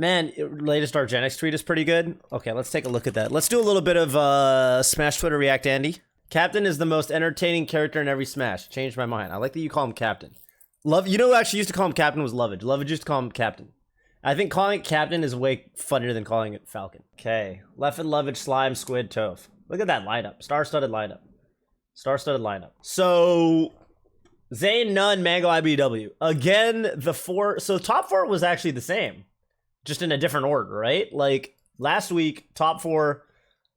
Man, latest Argenix tweet is pretty good. Okay, let's take a look at that. Let's do a little bit of Smash Twitter React Andy. Captain is the most entertaining character in every Smash. Changed my mind. I like that you call him Captain. You know who actually used to call him Captain was Lovage. Lovage used to call him Captain. I think calling it Captain is way funnier than calling it Falcon. Okay, Leffen, Lovage, Slime, Squid, Toph. Look at that lineup. Star-studded lineup. Star-studded lineup. So, Zain, None, Mango, IBW. Again, the four... So, top four was actually the same. Just in a different order, right? Like, last week, top four,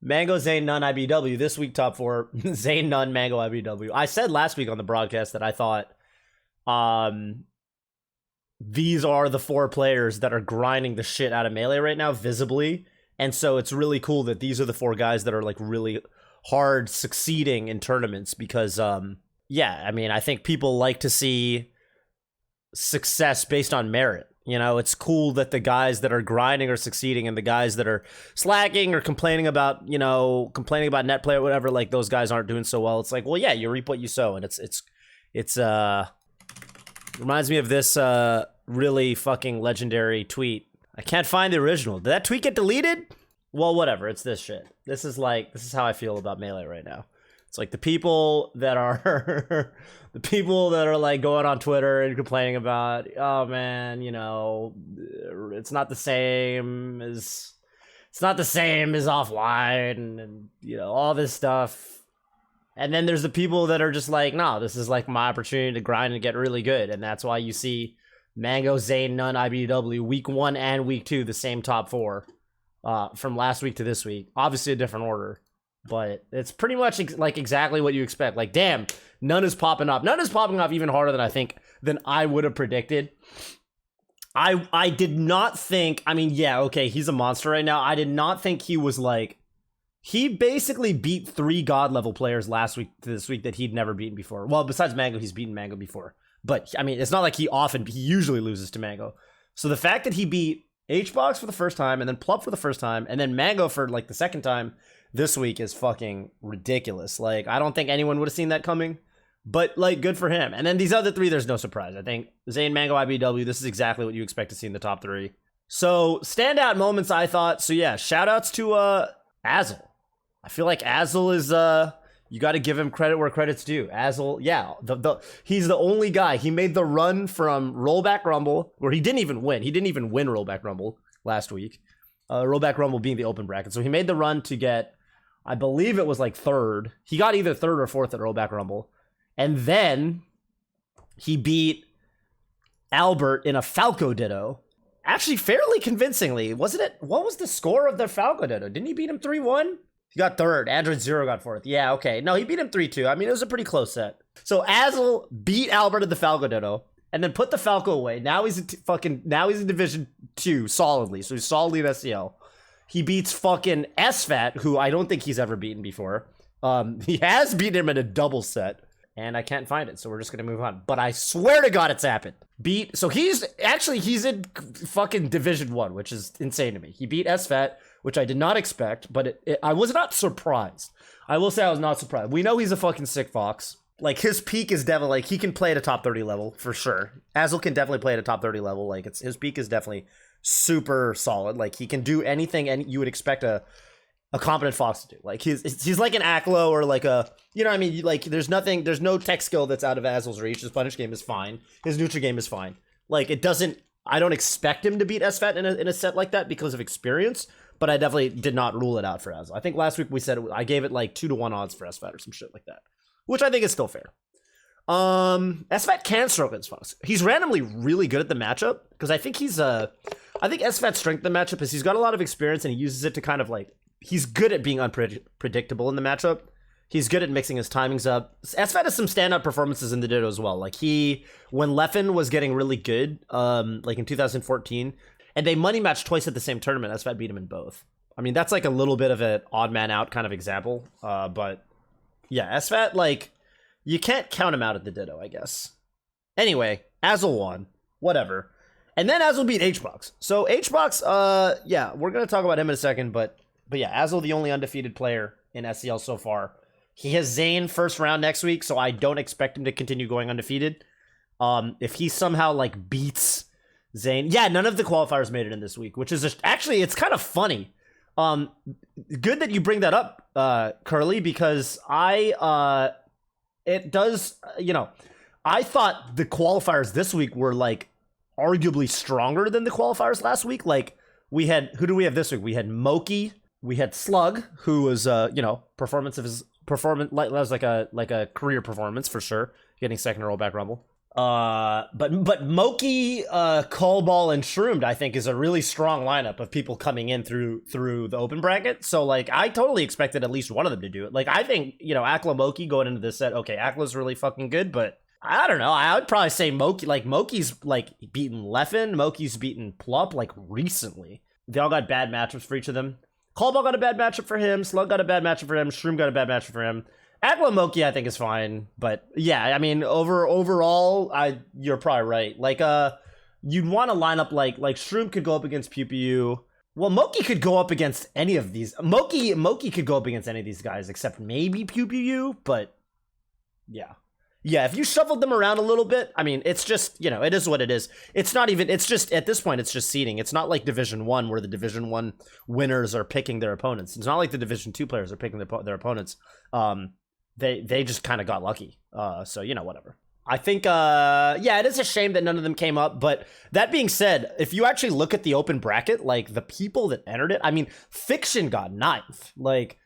Mango, Zain, None, IBW. This week, top four, Zain, None, Mango, IBW. I said last week on the broadcast that I thought these are the four players that are grinding the shit out of Melee right now, visibly. And so it's really cool that these are the four guys that are, like, really hard succeeding in tournaments because, yeah, I mean, I think people like to see success based on merit. You know, it's cool that the guys that are grinding are succeeding and the guys that are slacking or complaining about, you know, complaining about net play or whatever, like those guys aren't doing so well. It's like, well, yeah, you reap what you sow. And it's reminds me of this really fucking legendary tweet. I can't find the original. Did that tweet get deleted? Well, whatever. It's this shit. This is how I feel about Melee right now. It's like the people that are like going on Twitter and complaining about, oh man, you know, it's not the same as offline and you know, all this stuff. And then there's the people that are just like, no, this is like my opportunity to grind and get really good. And that's why you see Mango, Zain, None, IBW, week 1 and week 2, the same top 4 from last week to this week. Obviously a different order. But it's pretty much like exactly what you expect. Like, damn, None is popping off. None is popping off even harder than I would have predicted. I did not think, I mean, yeah, okay, he's a monster right now. I did not think he was like, he basically beat 3 god level players last week to this week that he'd never beaten before. Well, besides Mango, he's beaten Mango before. But, I mean, it's not like he usually loses to Mango. So the fact that he beat HBox for the first time, and then Plup for the first time, and then Mango for like the second time this week is fucking ridiculous. Like, I don't think anyone would have seen that coming, but like, good for him. And then these other 3, there's no surprise. I think Zain, Mango, IBW, this is exactly what you expect to see in the top 3. So, standout moments, I thought. So yeah, shout outs to Azel. I feel like Azel is you got to give him credit where credit's due. Azel, yeah, he's the only guy. He made the run from Rollback Rumble, where he didn't even win. He didn't even win Rollback Rumble last week. Rollback Rumble being the open bracket. So he made the run to get, I believe it was like 3rd. He got either 3rd or 4th at Rollback Rumble. And then he beat Albert in a Falco Ditto. Actually, fairly convincingly. Wasn't it? What was the score of the Falco Ditto? Didn't he beat him 3-1? He got 3rd. Android Zero got 4th. Yeah, okay. No, he beat him 3-2. I mean, it was a pretty close set. So Azel beat Albert at the Falco Ditto and then put the Falco away. Now he's in Division 2 solidly. So he's solidly in SCL. He beats fucking SFAT, who I don't think he's ever beaten before. He has beaten him in a double set, and I can't find it, so we're just gonna move on. But I swear to God, it's happened. So he's in fucking Division 1, which is insane to me. He beat SFAT, which I did not expect, but I was not surprised. I will say I was not surprised. We know he's a fucking sick fox. Like, his peak is definitely, like, he can play at a top 30 level, for sure. Azel can definitely play at a top 30 level. Like, his peak is definitely super solid. Like, he can do anything and you would expect a competent fox to do. Like, he's like an Aklo or like a, you know what I mean? Like, there's no tech skill that's out of Azel's reach. His punish game is fine. His neutral game is fine. Like, I don't expect him to beat SFAT in a set like that because of experience, but I definitely did not rule it out for Azel. I think last week we said I gave it like 2-1 odds for SFAT or some shit like that, which I think is still fair. SFAT can stroke his fox. He's randomly really good at the matchup because I think I think SFAT's strength in the matchup is he's got a lot of experience and he uses it to kind of like, he's good at being unpredictable in the matchup. He's good at mixing his timings up. SFAT has some standout performances in the Ditto as well. Like when Leffen was getting really good, like in 2014, and they money matched twice at the same tournament, SFAT beat him in both. I mean, that's like a little bit of an odd man out kind of example. But yeah, SFAT, like, you can't count him out at the Ditto, I guess. Anyway, Azel won. Whatever. And then Azel beat HBox. So HBox, yeah, we're going to talk about him in a second, but yeah, Azel, the only undefeated player in SCL so far. He has Zain first round next week, so I don't expect him to continue going undefeated. If he somehow, like, beats Zain. Yeah, none of the qualifiers made it in this week, which is actually, it's kind of funny. Good that you bring that up, Curly, because it does, I thought the qualifiers this week were like arguably stronger than the qualifiers last week. Like who do we have this week? We had Moki, we had Slug, who was, performance was like a career performance for sure, getting second in rollback rumble. But Moki, Callball, and Shroomed, I think, is a really strong lineup of people coming in through the open bracket. So like, I totally expected at least one of them to do it. Like, I think, Akla Moki going into this set, okay, Akla's really fucking good, but I don't know. I would probably say Moki. Like, Moki's like beaten Leffen, Moki's beaten Plup like recently. They all got bad matchups for each of them. Callball got a bad matchup for him. Slug got a bad matchup for him. Shroom got a bad matchup for him. Akla Moki, I think, is fine, but yeah, I mean, overall, you're probably right. Like, you'd want to line up like Shroom could go up against PewPew. Well, Moki could go up against any of these. Moki could go up against any of these guys except maybe PewPew, but yeah. If you shuffled them around a little bit, I mean, it's just, it is what it is. It's not even, it's just, at this point, it's just seeding. It's not like Division 1 where the Division 1 winners are picking their opponents. It's not like the Division 2 players are picking their opponents. They just kind of got lucky. So, whatever. I think, it is a shame that none of them came up. But that being said, if you actually look at the open bracket, like the people that entered it, I mean, Fiction got 9th. Like,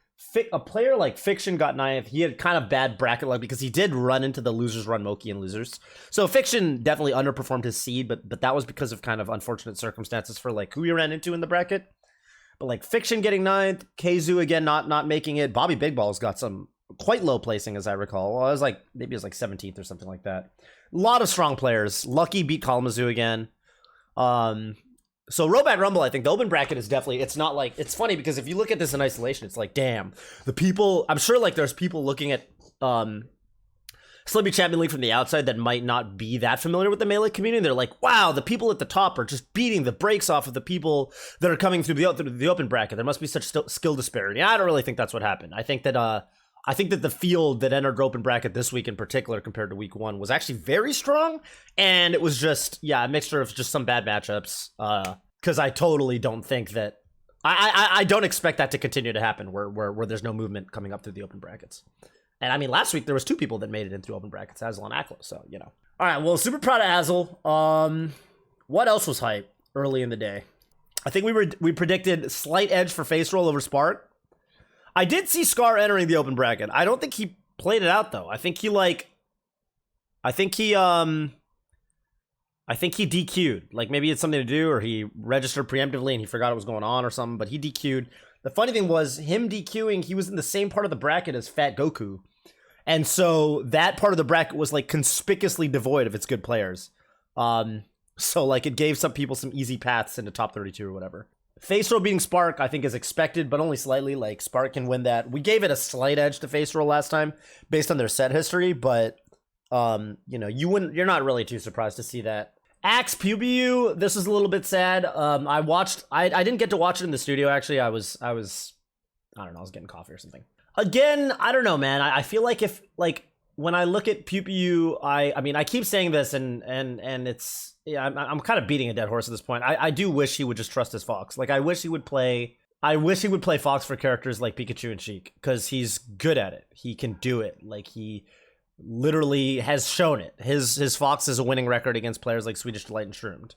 a player like Fiction got 9th. He had kind of bad bracket luck because he did run into the losers run Moki and losers. So Fiction definitely underperformed his seed, but that was because of kind of unfortunate circumstances for like who he ran into in the bracket. But like Fiction getting 9th, Keizu again not making it. Bobby Big Balls got some quite low placing, as I recall. Well, maybe it was like 17th or something like that. A lot of strong players. Lucky beat Kalamazoo again. So Rollback Rumble, I think the open bracket is definitely, it's not like, it's funny because if you look at this in isolation, it's like, damn, the people, I'm sure like there's people looking at Slippy Champion League from the outside that might not be that familiar with the Melee community. They're like, wow, the people at the top are just beating the brakes off of the people that are coming through the open bracket. There must be such skill disparity. I don't really think that's what happened. I think that the field that entered open bracket this week in particular compared to week 1 was actually very strong. And it was just, a mixture of just some bad matchups. Because I totally don't think that, I don't expect that to continue to happen where there's no movement coming up through the open brackets. And I mean, last week there was 2 people that made it in through open brackets, Hazel and Akla. So, All right, well, super proud of Hazel. What else was hype early in the day? I think we predicted slight edge for Face Roll over Spark. I did see Scar entering the open bracket. I don't think he played it out though. I think he DQ'd. Like maybe it's something to do, or he registered preemptively and he forgot what was going on or something, but he DQ'd. The funny thing was him DQing, he was in the same part of the bracket as Fat Goku. And so that part of the bracket was like conspicuously devoid of its good players. So like it gave some people some easy paths into top 32 or whatever. Face Roll beating Spark, I think, is expected, but only slightly. Like, Spark can win that. We gave it a slight edge to Face Roll last time, based on their set history, but, you're not really too surprised to see that. Axe PewPew, this is a little bit sad. I didn't get to watch it in the studio, actually. I was getting coffee or something. Again, I don't know, man. I feel like when I look at PewPew, I keep saying this, and it's, I'm kind of beating a dead horse at this point. I do wish he would just trust his Fox. Like, I wish he would play Fox for characters like Pikachu and Sheik, because he's good at it. He can do it. Like, he literally has shown it. His Fox is a winning record against players like Swedish Delight and Shroomed.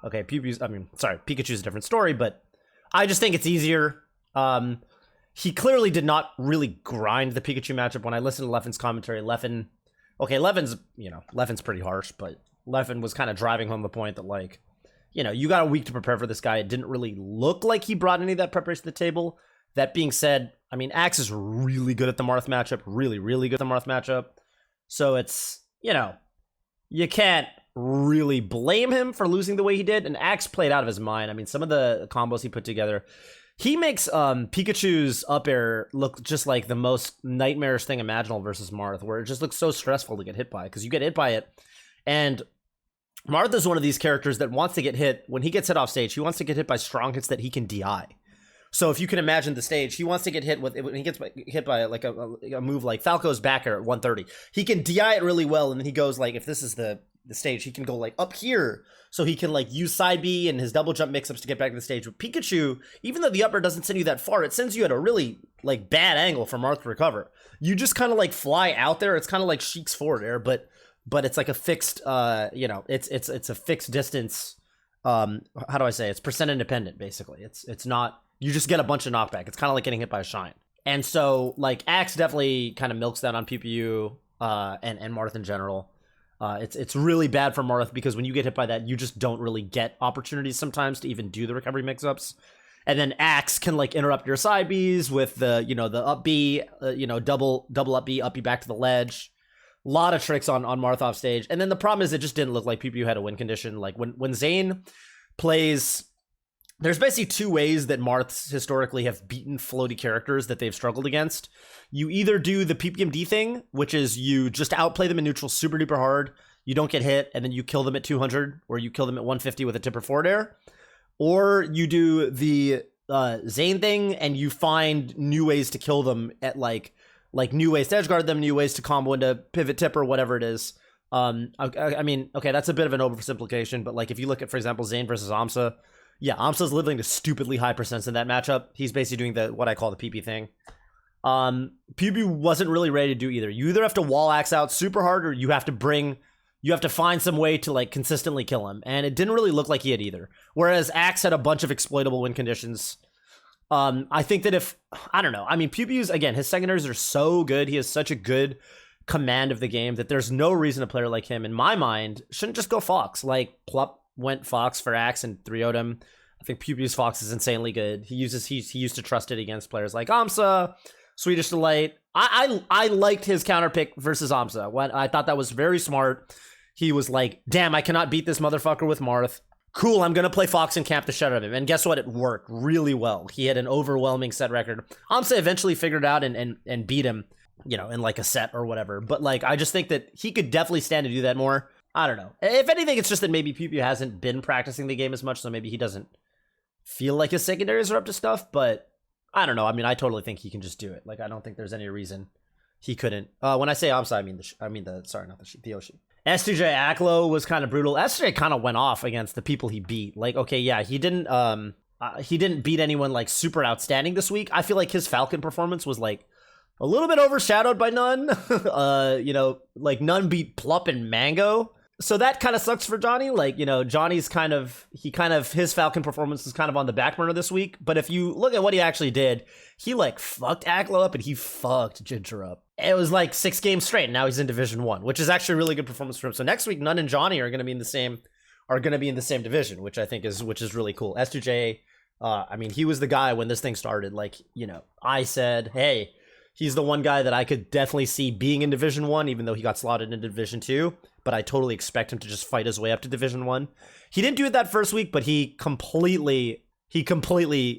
Okay, Pikachu's a different story, but I just think it's easier. He clearly did not really grind the Pikachu matchup. When I listened to Leffen's commentary, Leffen's pretty harsh, but Leffen was kind of driving home the point that, like, you got a week to prepare for this guy. It didn't really look like he brought any of that preparation to the table. That being said, I mean, Axe is really good at the Marth matchup, really, really good at the Marth matchup. So it's, you can't really blame him for losing the way he did, and Axe played out of his mind. I mean, some of the combos he put together, he makes Pikachu's up air look just like the most nightmarish thing imaginable versus Marth, where it just looks so stressful to get hit by, because you get hit by it, and Marth is one of these characters that wants to get hit. When he gets hit off stage, he wants to get hit by strong hits that he can DI. So if you can imagine the stage, he wants to get hit when he gets hit by like a move like Falco's back air at 130. He can DI it really well, and then he goes like, if this is the the stage, he can go like up here, so he can like use side B and his double jump mix-ups to get back to the stage. With Pikachu, even though the upper doesn't send you that far, it sends you at a really like bad angle for Marth to recover. You just kind of like fly out there. It's kind of like Sheik's forward air, but it's like a fixed, you know, it's a fixed distance. How do I say? It's percent independent, basically. It's not, you just get a bunch of knockback. It's kind of like getting hit by a shine. And so like Axe definitely kind of milks that on PPU and Marth in general. It's really bad for Marth because when you get hit by that, you just don't really get opportunities sometimes to even do the recovery mix-ups. And then Axe can like interrupt your side Bs with the, you know, the up B, you know, double up B back to the ledge. A lot of tricks on Marth off stage. And then the problem is it just didn't look like PPU had a win condition. Like when Zain plays, there's basically two ways that Marths historically have beaten floaty characters that they've struggled against. You either do the PPMD thing, which is you just outplay them in neutral super duper hard, you don't get hit, and then you kill them at 200, or you kill them at 150 with a tipper forward air. Or you do the Zain thing, and you find new ways to kill them at like new ways to edge guard them, new ways to combo into pivot tipper, whatever it is. I mean, okay, that's a bit of an oversimplification, but like if you look at, for example, Zain versus Amsa, yeah, Amsa's living to stupidly high percents in that matchup. He's basically doing what I call the PP thing. PB wasn't really ready to do either. You either have to wall Axe out super hard, or you have to find some way to like consistently kill him. And it didn't really look like he had either. Whereas Axe had a bunch of exploitable win conditions. I think that I don't know. I mean, PB's, again, his secondaries are so good. He has such a good command of the game that there's no reason a player like him, in my mind, shouldn't just go Fox. Like, Plup went Fox for Axe and 3-0'd him. I think PewPew's Fox is insanely good. He used to trust it against players like Amsa, Swedish Delight. I liked his counter pick versus Amsa. I thought that was very smart. He was like, damn, I cannot beat this motherfucker with Marth. Cool, I'm gonna play Fox and camp the shit out of him. And guess what? It worked really well. He had an overwhelming set record. Amsa eventually figured it out and beat him, you know, in like a set or whatever. But like, I just think that he could definitely stand to do that more. I don't know. If anything, it's just that maybe PewPew hasn't been practicing the game as much, so maybe he doesn't feel like his secondaries are up to stuff, but I don't know. I mean, I totally think he can just do it. Like, I don't think there's any reason he couldn't. When I say Amsa, I mean the Yoshi. S2J Aklo was kind of brutal. S2J kind of went off against the people he beat. Like, okay, yeah, he didn't beat anyone like super outstanding this week. I feel like his Falcon performance was like a little bit overshadowed by Nun. You know, like Nun beat Plup and Mango. So that kind of sucks for Johnny. Like, you know, Johnny's his Falcon performance is kind of on the back burner this week. But if you look at what he actually did, he like fucked Aklo up and he fucked Ginger up. It was like 6 games straight, and now he's in Division 1, which is actually a really good performance for him. So next week, Nun and Johnny are going to be in the same division, which I think is really cool. S2J, I mean, he was the guy when this thing started. Like, you know, I said, hey, he's the one guy that I could definitely see being in Division 1, even though he got slotted into Division 2. But I totally expect him to just fight his way up to Division 1. He didn't do it that first week, but he completely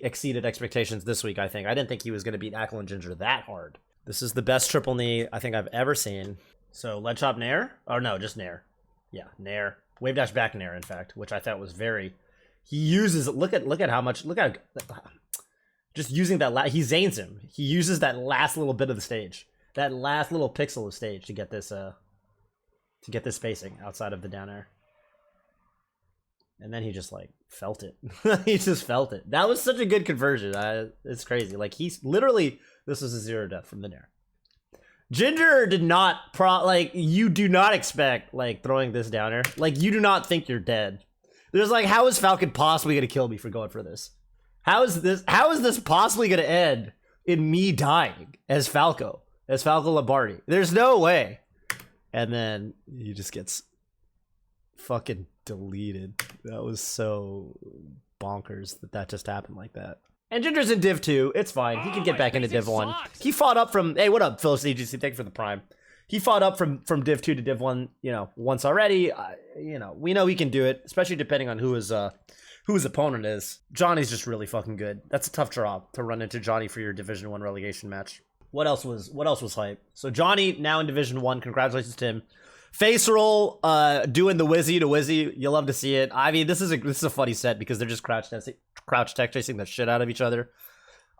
exceeded expectations this week, I think. I didn't think he was going to beat Aklo and Ginger that hard. This is the best triple knee I think I've ever seen. So, lead chop Nair? Oh, no, just Nair. Yeah, Nair. Wave dash back Nair, in fact, which I thought was very... He uses... Look at how much... Look at... Just using that... He Zains him. He uses that last little bit of the stage. That last little pixel of stage to get this spacing outside of the down air. And then he just, like, felt it. He just felt it. That was such a good conversion. It's crazy. Like, he's literally... This was a 0 death from the Nair. Ginger did not... you do not expect, like, throwing this down air. Like, you do not think you're dead. There's, like, how is Falcon possibly going to kill me for going for this? How is this possibly going to end in me dying as Falco Lombardi? There's no way. And then he just gets fucking deleted. That was so bonkers that just happened like that. And Ginger's in Div 2. It's fine. He can get back into Div 1. He fought up from... Hey, what up, Phyllis AGC? Thank you for the prime. He fought up from Div 2 to Div 1, you know, once already. You know, we know he can do it, especially depending on who his opponent is. Johnny's just really fucking good. That's a tough draw to run into Johnny for your Division 1 relegation match. What else was hype? So Johnny now in Division 1. Congratulations to him. Face roll, doing the Wizzy to Wizzy. You'll love to see it. I mean, this is a funny set because they're just crouch tech chasing the shit out of each other.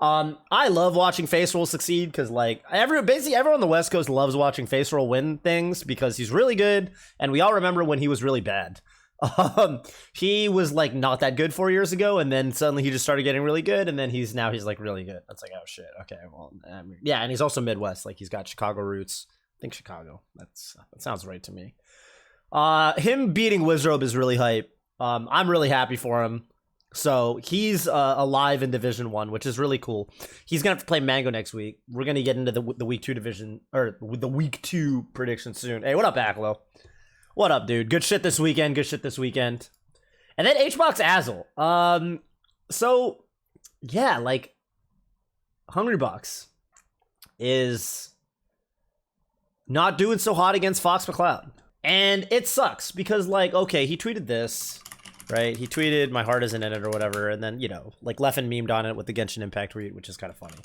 I love watching Face Roll succeed because like basically everyone on the West Coast loves watching Face Roll win things because he's really good, and we all remember when he was really bad. He was like not that good 4 years ago, and then suddenly he just started getting really good, and then he's like really good. That's like, oh shit, okay, well, yeah, and he's also Midwest, like he's got Chicago roots. I think Chicago. That sounds right to me. Him beating Wizrobe is really hype. I'm really happy for him. So he's alive in Division 1, which is really cool. He's gonna have to play Mango next week. We're gonna get into the Week 2 division, or the Week 2 prediction soon. Hey, what up, Aklo? What up, dude? Good shit this weekend. And then HBox Azel. So yeah, like Hungrybox is not doing so hot against Fox McCloud. And it sucks because like, okay, he tweeted this, right? He tweeted my heart isn't in it or whatever, and then, you know, like Leffen memed on it with the Genshin Impact tweet, which is kind of funny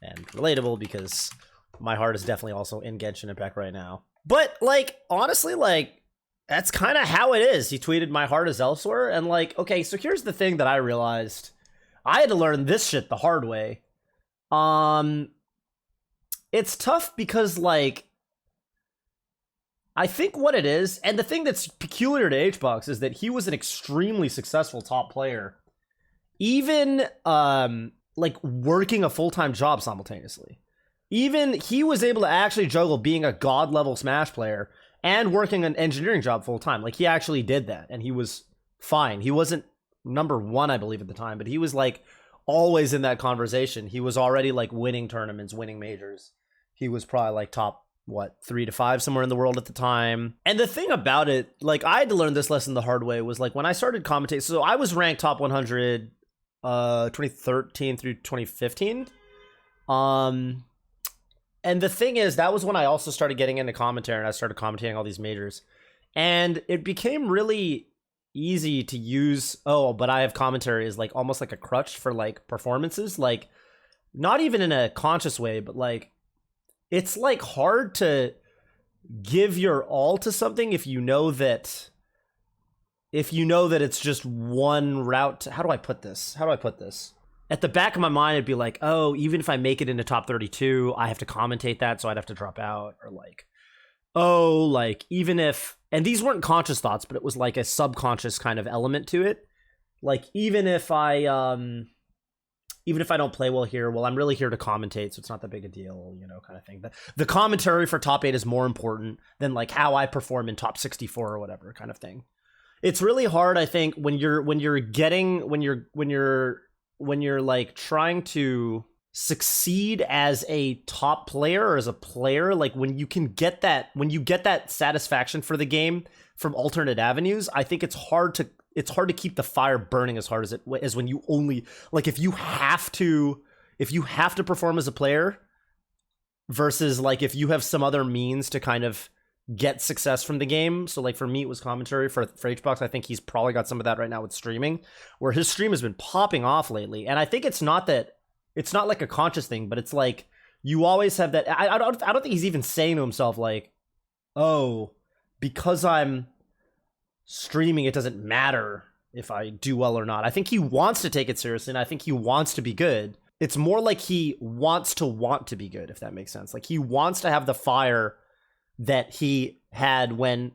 and relatable because my heart is definitely also in Genshin Impact right now. But like, honestly, like, that's kind of how it is. He tweeted my heart is elsewhere, and like, okay, so here's the thing that I realized. I had to learn this shit the hard way. It's tough because like, I think what it is, and the thing that's peculiar to HBox is that he was an extremely successful top player, even like working a full-time job simultaneously. Even he was able to actually juggle being a god level Smash player and working an engineering job full-time. Like he actually did that, and he was fine. He wasn't #1, I believe, at the time, but he was like always in that conversation. He was already like winning tournaments, winning majors. He was probably like top 3 to 5 somewhere in the world at the time. And the thing about it, like I had to learn this lesson the hard way, was like when I started commentating. So I was ranked top 100 2013 through 2015. And the thing is, that was when I also started getting into commentary, and I started commentating all these majors, and it became really easy to use but I have commentary is like almost like a crutch for like performances, like not even in a conscious way, but like it's like hard to give your all to something if you know that it's just one route to, how do I put this? At the back of my mind, it'd be like, oh, even if I make it into top 32, I have to commentate that, so I'd have to drop out. Or like, oh, like even if, and these weren't conscious thoughts, but it was like a subconscious kind of element to it. Like even if I don't play well here, well, I'm really here to commentate, so it's not that big a deal, you know, kind of thing. The commentary for top 8 is more important than like how I perform in top 64 or whatever kind of thing. It's really hard, I think, when you're like trying to succeed as a top player or as a player, like when you get that satisfaction for the game from alternate avenues, I think it's hard to keep the fire burning as hard as when you only, like, if you have to perform as a player versus like if you have some other means to kind of get success from the game. So like for me, it was commentary. For HBox, I think he's probably got some of that right now with streaming, where his stream has been popping off lately. And I think it's not like a conscious thing, but it's like you always have that. I don't think he's even saying to himself like, oh, because I'm streaming, it doesn't matter if I do well or not. I think he wants to take it seriously, and I think he wants to be good. It's more like he wants to be good, if that makes sense. Like he wants to have the fire that he had when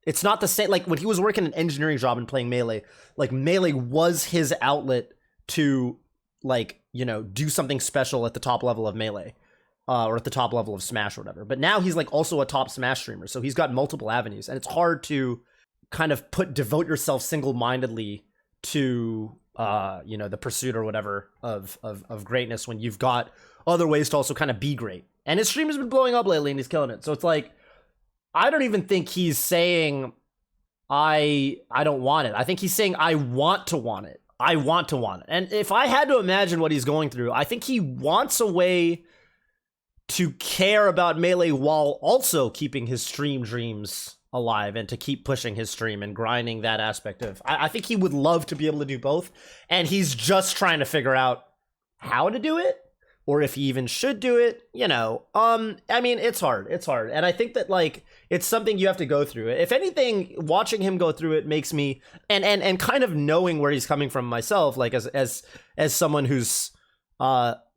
it's not the same, like when he was working an engineering job and playing Melee, like Melee was his outlet to like, you know, do something special at the top level of Melee or at the top level of Smash or whatever. But now he's like also a top Smash streamer. So he's got multiple avenues, and it's hard to kind of devote yourself single-mindedly to, you know, the pursuit or whatever of greatness when you've got other ways to also kind of be great. And his stream has been blowing up lately, and he's killing it. So it's like, I don't even think he's saying I don't want it. I think he's saying I want to want it. I want to want it. And if I had to imagine what he's going through, I think he wants a way to care about Melee while also keeping his stream dreams alive and to keep pushing his stream and grinding that aspect of. I think he would love to be able to do both, and he's just trying to figure out how to do it, or if he even should do it, you know. I mean, it's hard, and I think that like it's something you have to go through. If anything, watching him go through it makes me, and kind of knowing where he's coming from myself, like as someone who's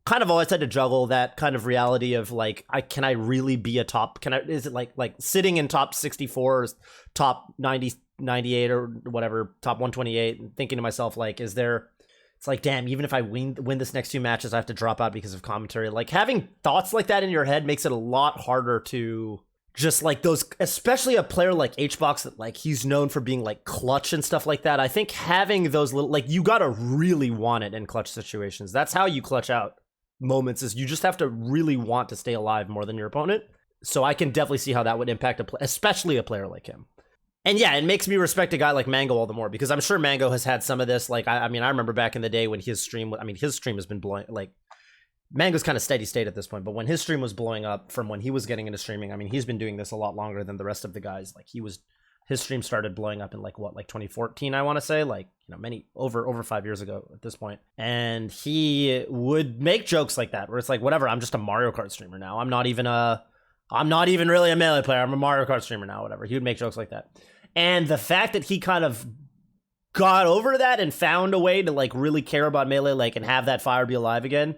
kind of always had to juggle that kind of reality of like, can I really be a top? Is it like sitting in top 64, or top 90, 98 or whatever, top 128, and thinking to myself like, it's like, damn, even if I win this next 2 matches, I have to drop out because of commentary. Like, having thoughts like that in your head makes it a lot harder to just like those, especially a player like HBox that like he's known for being like clutch and stuff like that. I think having those little, like, you gotta really want it in clutch situations. That's how you clutch out moments, is you just have to really want to stay alive more than your opponent. So I can definitely see how that would impact especially a player like him. And yeah, it makes me respect a guy like Mango all the more, because I'm sure Mango has had some of this. Like, I mean, I remember back in the day when his stream has been blowing, like, Mango's kind of steady state at this point, but when his stream was blowing up from when he was getting into streaming, I mean, he's been doing this a lot longer than the rest of the guys. Like, his stream started blowing up in like 2014, I want to say, like, you know, over 5 years ago at this point. And he would make jokes like that, where it's like, whatever, I'm just a Mario Kart streamer now. I'm not even really a Melee player. I'm a Mario Kart streamer now, whatever. He would make jokes like that. And the fact that he kind of got over that and found a way to like really care about Melee, like, and have that fire be alive again,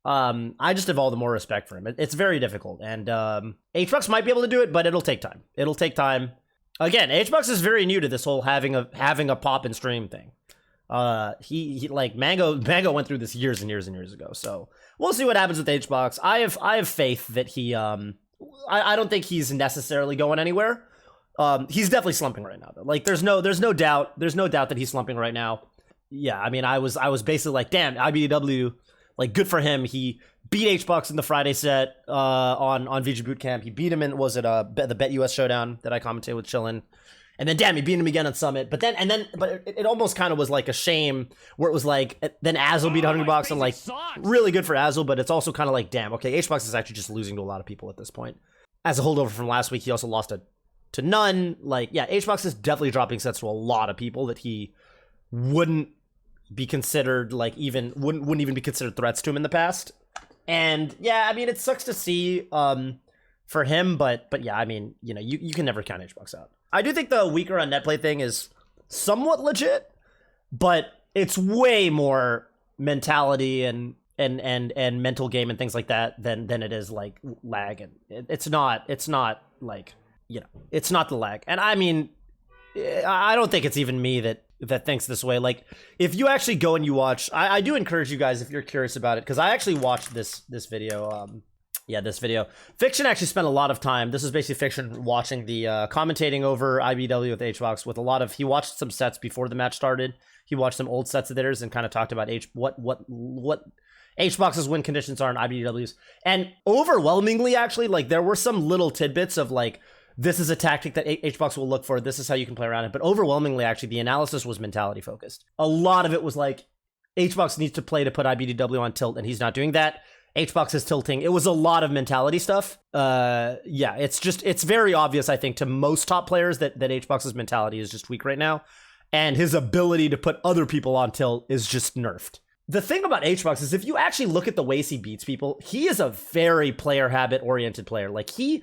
I just have all the more respect for him. It's very difficult, and HBox might be able to do it, but it'll take time. It'll take time. Again, HBox is very new to this whole having a pop and stream thing. He like Mango went through this years and years and years ago. So we'll see what happens with HBox. I have faith that he I don't think he's necessarily going anywhere. He's definitely slumping right now though. Like, there's no doubt that he's slumping right now. Yeah, I mean, I was basically like, damn, IBDW, like, good for him. He beat HBox in the Friday set on VG Bootcamp. He beat him in, was it the Bet US Showdown that I commented with Chillin'? And then, damn, he beat him again on Summit. But it almost kind of was like a shame, where it was like, then Azel beat Hungrybox, and like, really good for Azel, but it's also kind of like, damn, okay, HBox is actually just losing to a lot of people at this point. As a holdover from last week, he also lost to None. Like, yeah, HBox is definitely dropping sets to a lot of people that he wouldn't be considered, like, wouldn't even be considered threats to him in the past. And yeah, I mean, it sucks to see for him, but yeah, I mean, you know, you can never count HBox out. I do think the weaker on net play thing is somewhat legit, but it's way more mentality and mental game and things like that than it is like lag. And it's not like, you know, it's not the lag. And I mean, I don't think it's even me that thinks this way. Like, if you actually go and you watch, I do encourage you guys, if you're curious about it, because I actually watched this video. This video. Fiction actually spent a lot of time. This is basically Fiction watching the commentating over IBW with HBox with a lot of. He watched some sets before the match started. He watched some old sets of theirs and kind of talked about what HBox's win conditions are in IBW's. And overwhelmingly, actually, like, there were some little tidbits of like, this is a tactic that HBox will look for. This is how you can play around it. But overwhelmingly, actually, the analysis was mentality focused. A lot of it was like, HBox needs to play to put IBDW on tilt, and he's not doing that. HBox is tilting. It was a lot of mentality stuff. Yeah, it's very obvious, I think, to most top players that HBox's mentality is just weak right now. And his ability to put other people on tilt is just nerfed. The thing about HBox is, if you actually look at the ways he beats people, he is a very player habit oriented player. Like, he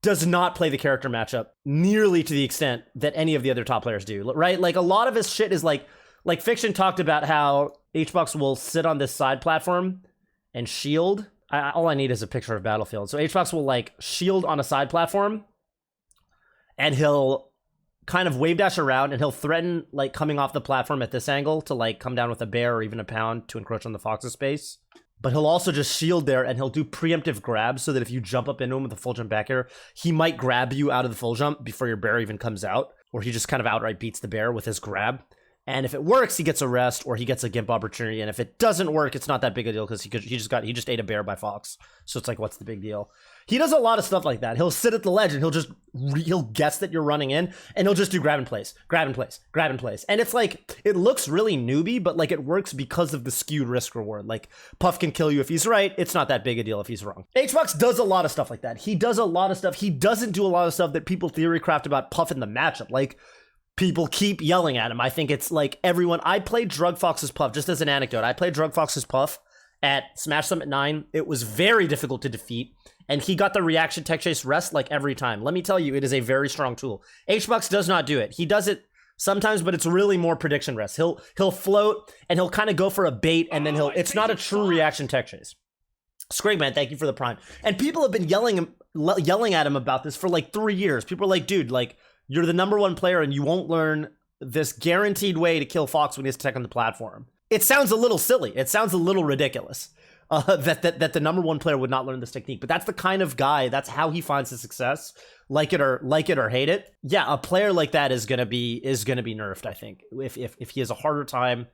does not play the character matchup nearly to the extent that any of the other top players do, right? Like, a lot of his shit is like Fiction talked about how HBox will sit on this side platform and shield. All I need is a picture of Battlefield. So HBox will like shield on a side platform, and he'll kind of wave dash around, and he'll threaten like coming off the platform at this angle to like come down with a bear or even a pound to encroach on the Fox's space. But he'll also just shield there, and he'll do preemptive grabs so that if you jump up into him with a full jump back air, he might grab you out of the full jump before your bear even comes out, or he just kind of outright beats the bear with his grab. And if it works, he gets a rest, or he gets a gimp opportunity. And if it doesn't work, it's not that big a deal, because he just ate a bear by Fox. So it's like, what's the big deal? He does a lot of stuff like that. He'll sit at the ledge, and he'll guess that you're running in, and he'll just do grab and place, grab and place, grab and place. And it's like, it looks really newbie, but like, it works because of the skewed risk reward. Like, Puff can kill you if he's right. It's not that big a deal if he's wrong. HBox does a lot of stuff like that. He does a lot of stuff. He doesn't do a lot of stuff that people theory craft about Puff in the matchup. Like, people keep yelling at him. I think it's like everyone. I played Drug Fox's Puff, just as an anecdote. I played Drug Fox's Puff at Smash Summit 9. It was very difficult to defeat, and he got the reaction tech chase rest like every time. Let me tell you, it is a very strong tool. HBox does not do it. He does it sometimes, but it's really more prediction rest. He'll float, and he'll kind of go for a bait, and then it's not a true reaction tech chase. Scragman, thank you for the prime. And people have been yelling at him about this for like 3 years. People are like, dude, like, you're the #1 player and you won't learn this guaranteed way to kill Fox when he has to tech on the platform. It sounds a little silly. It sounds a little ridiculous that the #1 player would not learn this technique. But that's the kind of guy, that's how he finds his success. Like it or hate it. Yeah, a player like that is gonna be nerfed, I think. If he has a harder time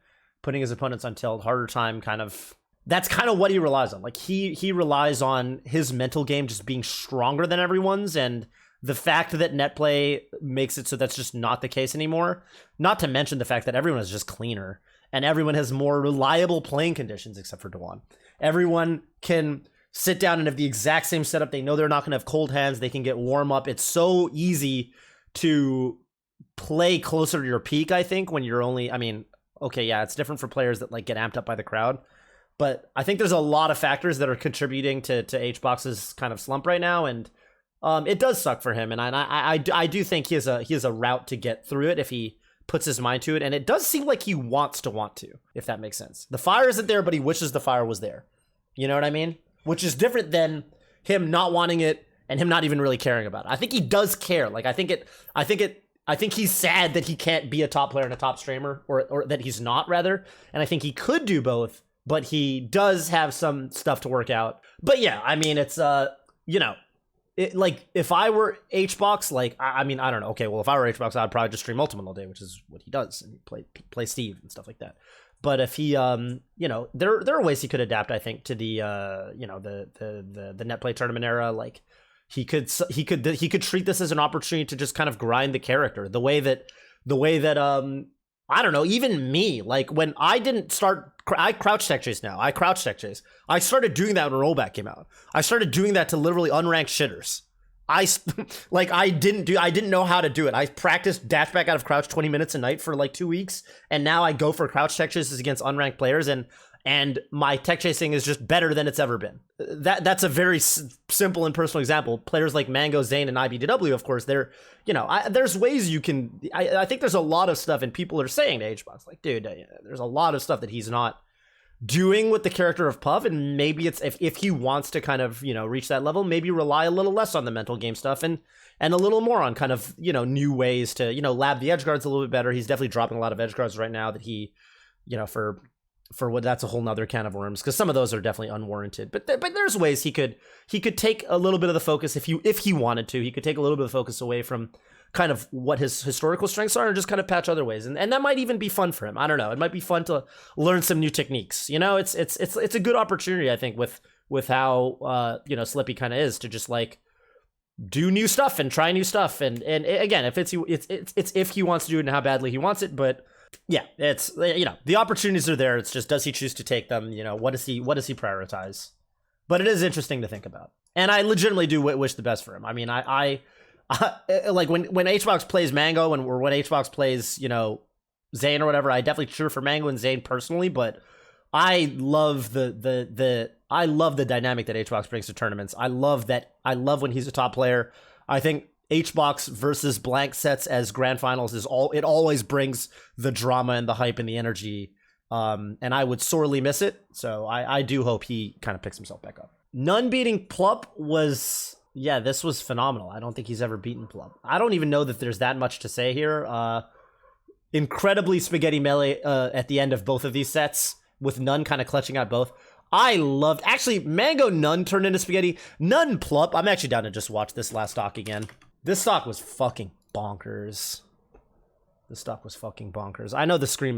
putting his opponents on tilt, harder time kind of... That's kind of what he relies on. Like, he relies on his mental game just being stronger than everyone's, and the fact that net play makes it so that's just not the case anymore. Not to mention the fact that everyone is just cleaner, and everyone has more reliable playing conditions except for Dewan. Everyone can sit down and have the exact same setup. They know they're not going to have cold hands. They can get warm up. It's so easy to play closer to your peak, I think, when you're only... I mean, okay, yeah, it's different for players that like get amped up by the crowd. But I think there's a lot of factors that are contributing to HBox's kind of slump right now, and it does suck for him. And I do think he has a route to get through it if he puts his mind to it. And it does seem like he wants to, if that makes sense. The fire isn't there, but he wishes the fire was there. You know what I mean? Which is different than him not wanting it and him not even really caring about it. I think he does care. Like, I think he's sad that he can't be a top player and a top streamer, or that he's not, rather. And I think he could do both, but he does have some stuff to work out. But yeah, I mean, it's, you know, like, if I were HBox, like, I mean, I don't know. Okay, well, if I were HBox, I'd probably just stream Ultimate all day, which is what he does, and play Steve and stuff like that. But if he, you know, there are ways he could adapt, I think, to the, you know, the net play tournament era. Like, he could treat this as an opportunity to just kind of grind the character the way that I don't know, even me, like, when I didn't start, I crouch tech chase now. I crouch tech chase. I started doing that when rollback came out. I started doing that to literally unranked shitters. I didn't know how to do it. I practiced dash back out of crouch 20 minutes a night for like 2 weeks, and now I go for crouch tech chases against unranked players, and my tech chasing is just better than it's ever been. That's a very simple and personal example. Players like Mango, Zain, and IBDW, of course, they're, you know, there's ways you can, I think there's a lot of stuff, and people are saying to HBox, like, dude, there's a lot of stuff that he's not doing with the character of Puff, and maybe it's, if he wants to kind of, you know, reach that level, maybe rely a little less on the mental game stuff and a little more on kind of, you know, new ways to, you know, lab the edge guards a little bit better. He's definitely dropping a lot of edge guards right now that he, you know, for what, that's a whole nother can of worms, because some of those are definitely unwarranted. But there's ways he could take a little bit of the focus, if he wanted to. He could take a little bit of focus away from kind of what his historical strengths are and just kind of patch other ways, and that might even be fun for him. I don't know. It might be fun to learn some new techniques. You know, it's a good opportunity, I think, with how you know, Slippy kind of is, to just like do new stuff and try new stuff. And again, if it's if he wants to do it and how badly he wants it, but. Yeah, it's, you know, the opportunities are there. It's just, does he choose to take them? You know, what does he prioritize? But it is interesting to think about, and I legitimately do wish the best for him. I mean, I like when HBox plays Mango or when HBox plays, you know, Zain or whatever, I definitely cheer for Mango and Zain personally. But I love I love the dynamic that HBox brings to tournaments. I love when he's a top player. I think HBox versus blank sets as grand finals it always brings the drama and the hype and the energy, and I would sorely miss it. So I do hope he kind of picks himself back up. None beating Plup was, yeah, this was phenomenal. I don't think he's ever beaten Plup. I don't even know that there's that much to say here. Incredibly spaghetti melee at the end of both of these sets, with None kind of clutching out both. I loved, actually, Mango None turned into spaghetti. None Plup. I'm actually down to just watch this last stock again. This stock was fucking bonkers. This stock was fucking bonkers. I know the screen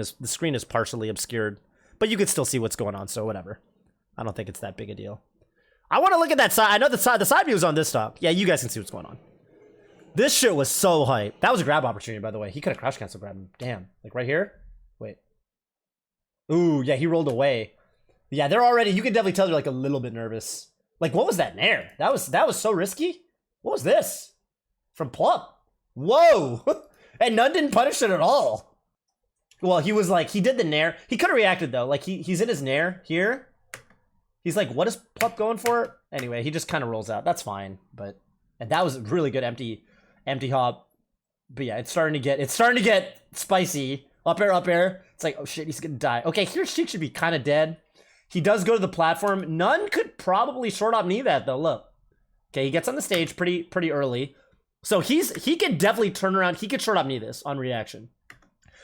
is partially obscured, but you could still see what's going on, so whatever. I don't think it's that big a deal. I want to look at that side. I know the side view is on this stock. Yeah, you guys can see what's going on. This shit was so hype. That was a grab opportunity, by the way. He could have crouch cancel grabbed him. Damn. Like right here? Wait. Ooh, yeah, he rolled away. Yeah, they're already, you can definitely tell they're like a little bit nervous. Like, what was that nair? That was so risky. What was this? From Plup. Whoa! And None didn't punish it at all. Well, he was like, he did the nair. He could have reacted though. Like he's in his nair here. He's like, what is Plup going for? Anyway, he just kind of rolls out. That's fine. And that was a really good empty hop. But yeah, it's starting to get spicy. Up air. It's like, oh shit, he's gonna die. Okay, here Sheik should be kind of dead. He does go to the platform. None could probably short up knee that though. Look. Okay, he gets on the stage pretty early. So he could definitely turn around. He could short up knee this on reaction.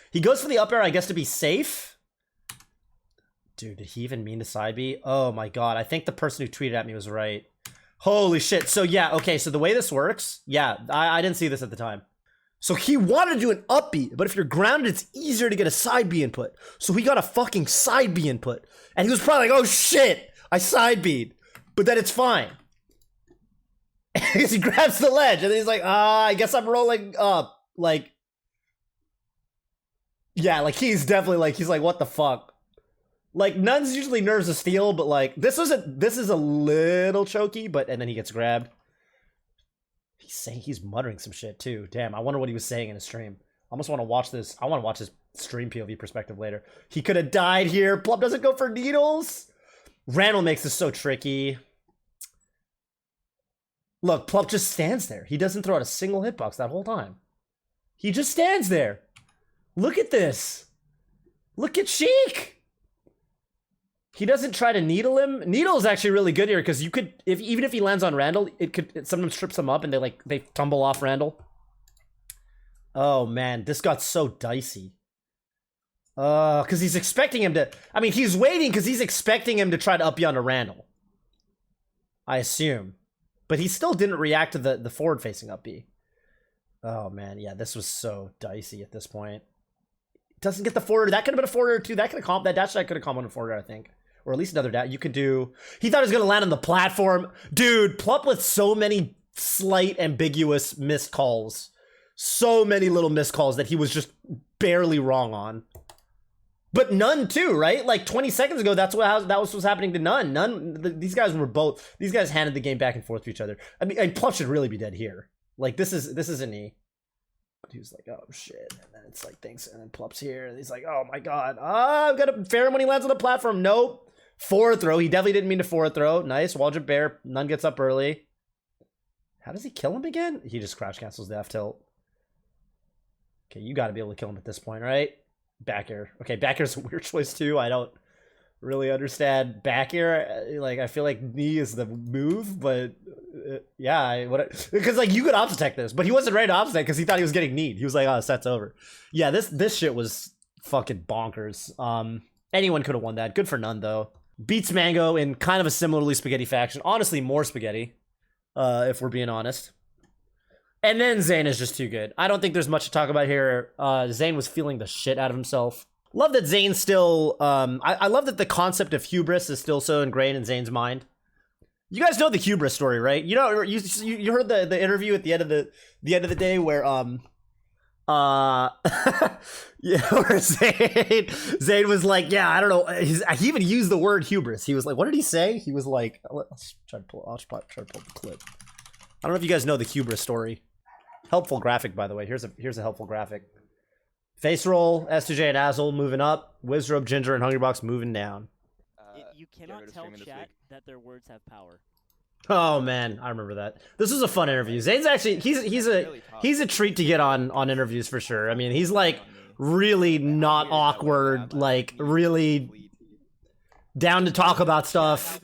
He goes for the up air, I guess, to be safe. Dude, did he even mean to side B? Oh my god, I think the person who tweeted at me was right. Holy shit. So yeah, okay, so the way this works, yeah, I didn't see this at the time. So he wanted to do an up B, but if you're grounded, it's easier to get a side B input. So he got a fucking side B input. And he was probably like, oh shit, I side B'd. But then it's fine. He grabs the ledge, and then he's like, I guess I'm rolling up. Like, yeah, like he's definitely like, he's like, what the fuck? Like, Nuns usually nerves of steel, but like, this is a little choky, but, and then he gets grabbed. He's saying, he's muttering some shit too. Damn, I wonder what he was saying in his stream. I almost want to watch this. I want to watch his stream POV perspective later. He could have died here. Plum doesn't go for needles. Randall makes this so tricky. Look, Plump just stands there. He doesn't throw out a single hitbox that whole time. He just stands there. Look at this. Look at Sheik. He doesn't try to needle him. Needle is actually really good here because you could, even if he lands on Randall, it sometimes trips him up and they tumble off Randall. Oh man, this got so dicey. Because he's expecting him to. I mean, he's waiting because he's expecting him to try to up you onto Randall. I assume. But he still didn't react to the forward-facing up B. Oh, man. Yeah, this was so dicey at this point. Doesn't get the forward. That could have been a forward too. That could have that dash could have come on a forward, I think. Or at least another dash. You could do... He thought he was going to land on the platform. Dude, Plup with so many slight, ambiguous missed calls. So many little missed calls that he was just barely wrong on. But None too, right? Like 20 seconds ago, that was what's happening to None. These guys handed the game back and forth to each other. I mean, and Plup should really be dead here. Like this is a knee. But he was like, oh shit. And then it's like thanks, and then Plup's here, and he's like, oh my god. I've got to fair him when he lands on the platform. Nope. Forward throw. He definitely didn't mean to forward throw. Nice. Wall jump bear. None gets up early. How does he kill him again? He just crouch cancels the F tilt. Okay, you gotta be able to kill him at this point, right? Back air. Okay, back air's a weird choice too. I don't really understand back air. Like, I feel like knee is the move, but yeah, because like you could obstacle this, but he wasn't ready to obstacle because he thought he was getting kneed. He was like, oh, set's over. Yeah, this shit was fucking bonkers. Anyone could have won that. Good for None though. Beats Mango in kind of a similarly spaghetti fashion. Honestly, more spaghetti, if we're being honest. And then Zain is just too good. I don't think there's much to talk about here. Zain was feeling the shit out of himself. Love that Zain still... I love that the concept of hubris is still so ingrained in Zain's mind. You guys know the hubris story, right? You know, you heard the interview at the end of the day where yeah, where Zain was like, yeah, I don't know. He even used the word hubris. He was like, what did he say? He was like, let's try to pull the clip. I don't know if you guys know the hubris story. Helpful graphic, by the way. Here's a helpful graphic. Face roll, S2J and Azzle moving up. Wizrobe, Ginger, and Hungrybox moving down. You cannot tell chat that their words have power. Oh man, I remember that. This was a fun interview. Zane's actually he's a treat to get on interviews for sure. I mean, he's like really not awkward, like really down to talk about stuff,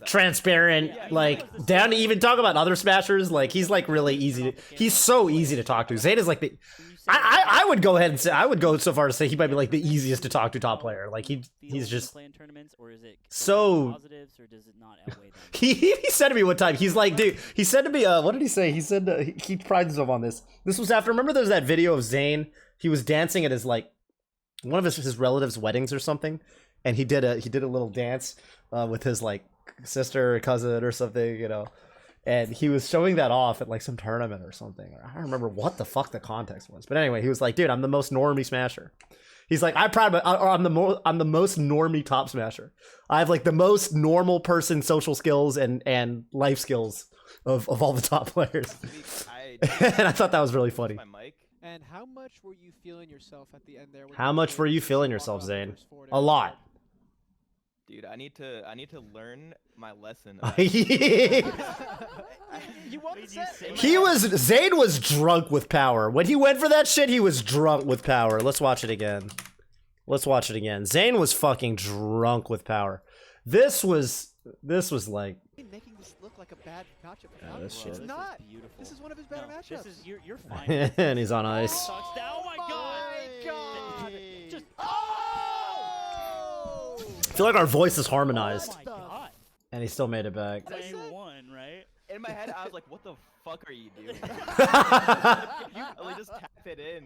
transparent, like down to even talk about other smashers. Like he's like really easy. He's so easy to talk to. Zain is like the. I would go ahead and say I would go so far to say he might be like the easiest to talk to top player. Like he's just so. He said to me one time, he's like, dude. He said to me, what did he say? He said he prides himself on this. This was after. Remember, there's that video of Zain. He was dancing at his like one of his relatives' weddings or something. And he did a little dance with his like sister or cousin or something, you know, and he was showing that off at like some tournament or something. I don't remember what the fuck the context was, but anyway, he was like, "Dude, I'm the most normie smasher." He's like, "I'm proud of it. I'm the most normie top smasher. I have like the most normal person social skills and life skills of all the top players." And I thought that was really funny. And how much were you feeling yourself at the end there? How much were you feeling yourself, Zain? A lot. Dude, I need to learn my lesson. Zain was drunk with power. When he went for that shit, he was drunk with power. Let's watch it again. Zain was fucking drunk with power. This was like Making this look like a bad matchup for Yeah, Hungrybox. this shit. It's This is not. beautiful. This is one of his better No, matchups. This is you're fine. and he's on ice. Touchdown! Oh my god! Just Oh! I feel like our voice is harmonized, oh my god! and he still made it back. What I Day said? one, right? In my head, I was like, "What the fuck are you doing?" You like just tap it in.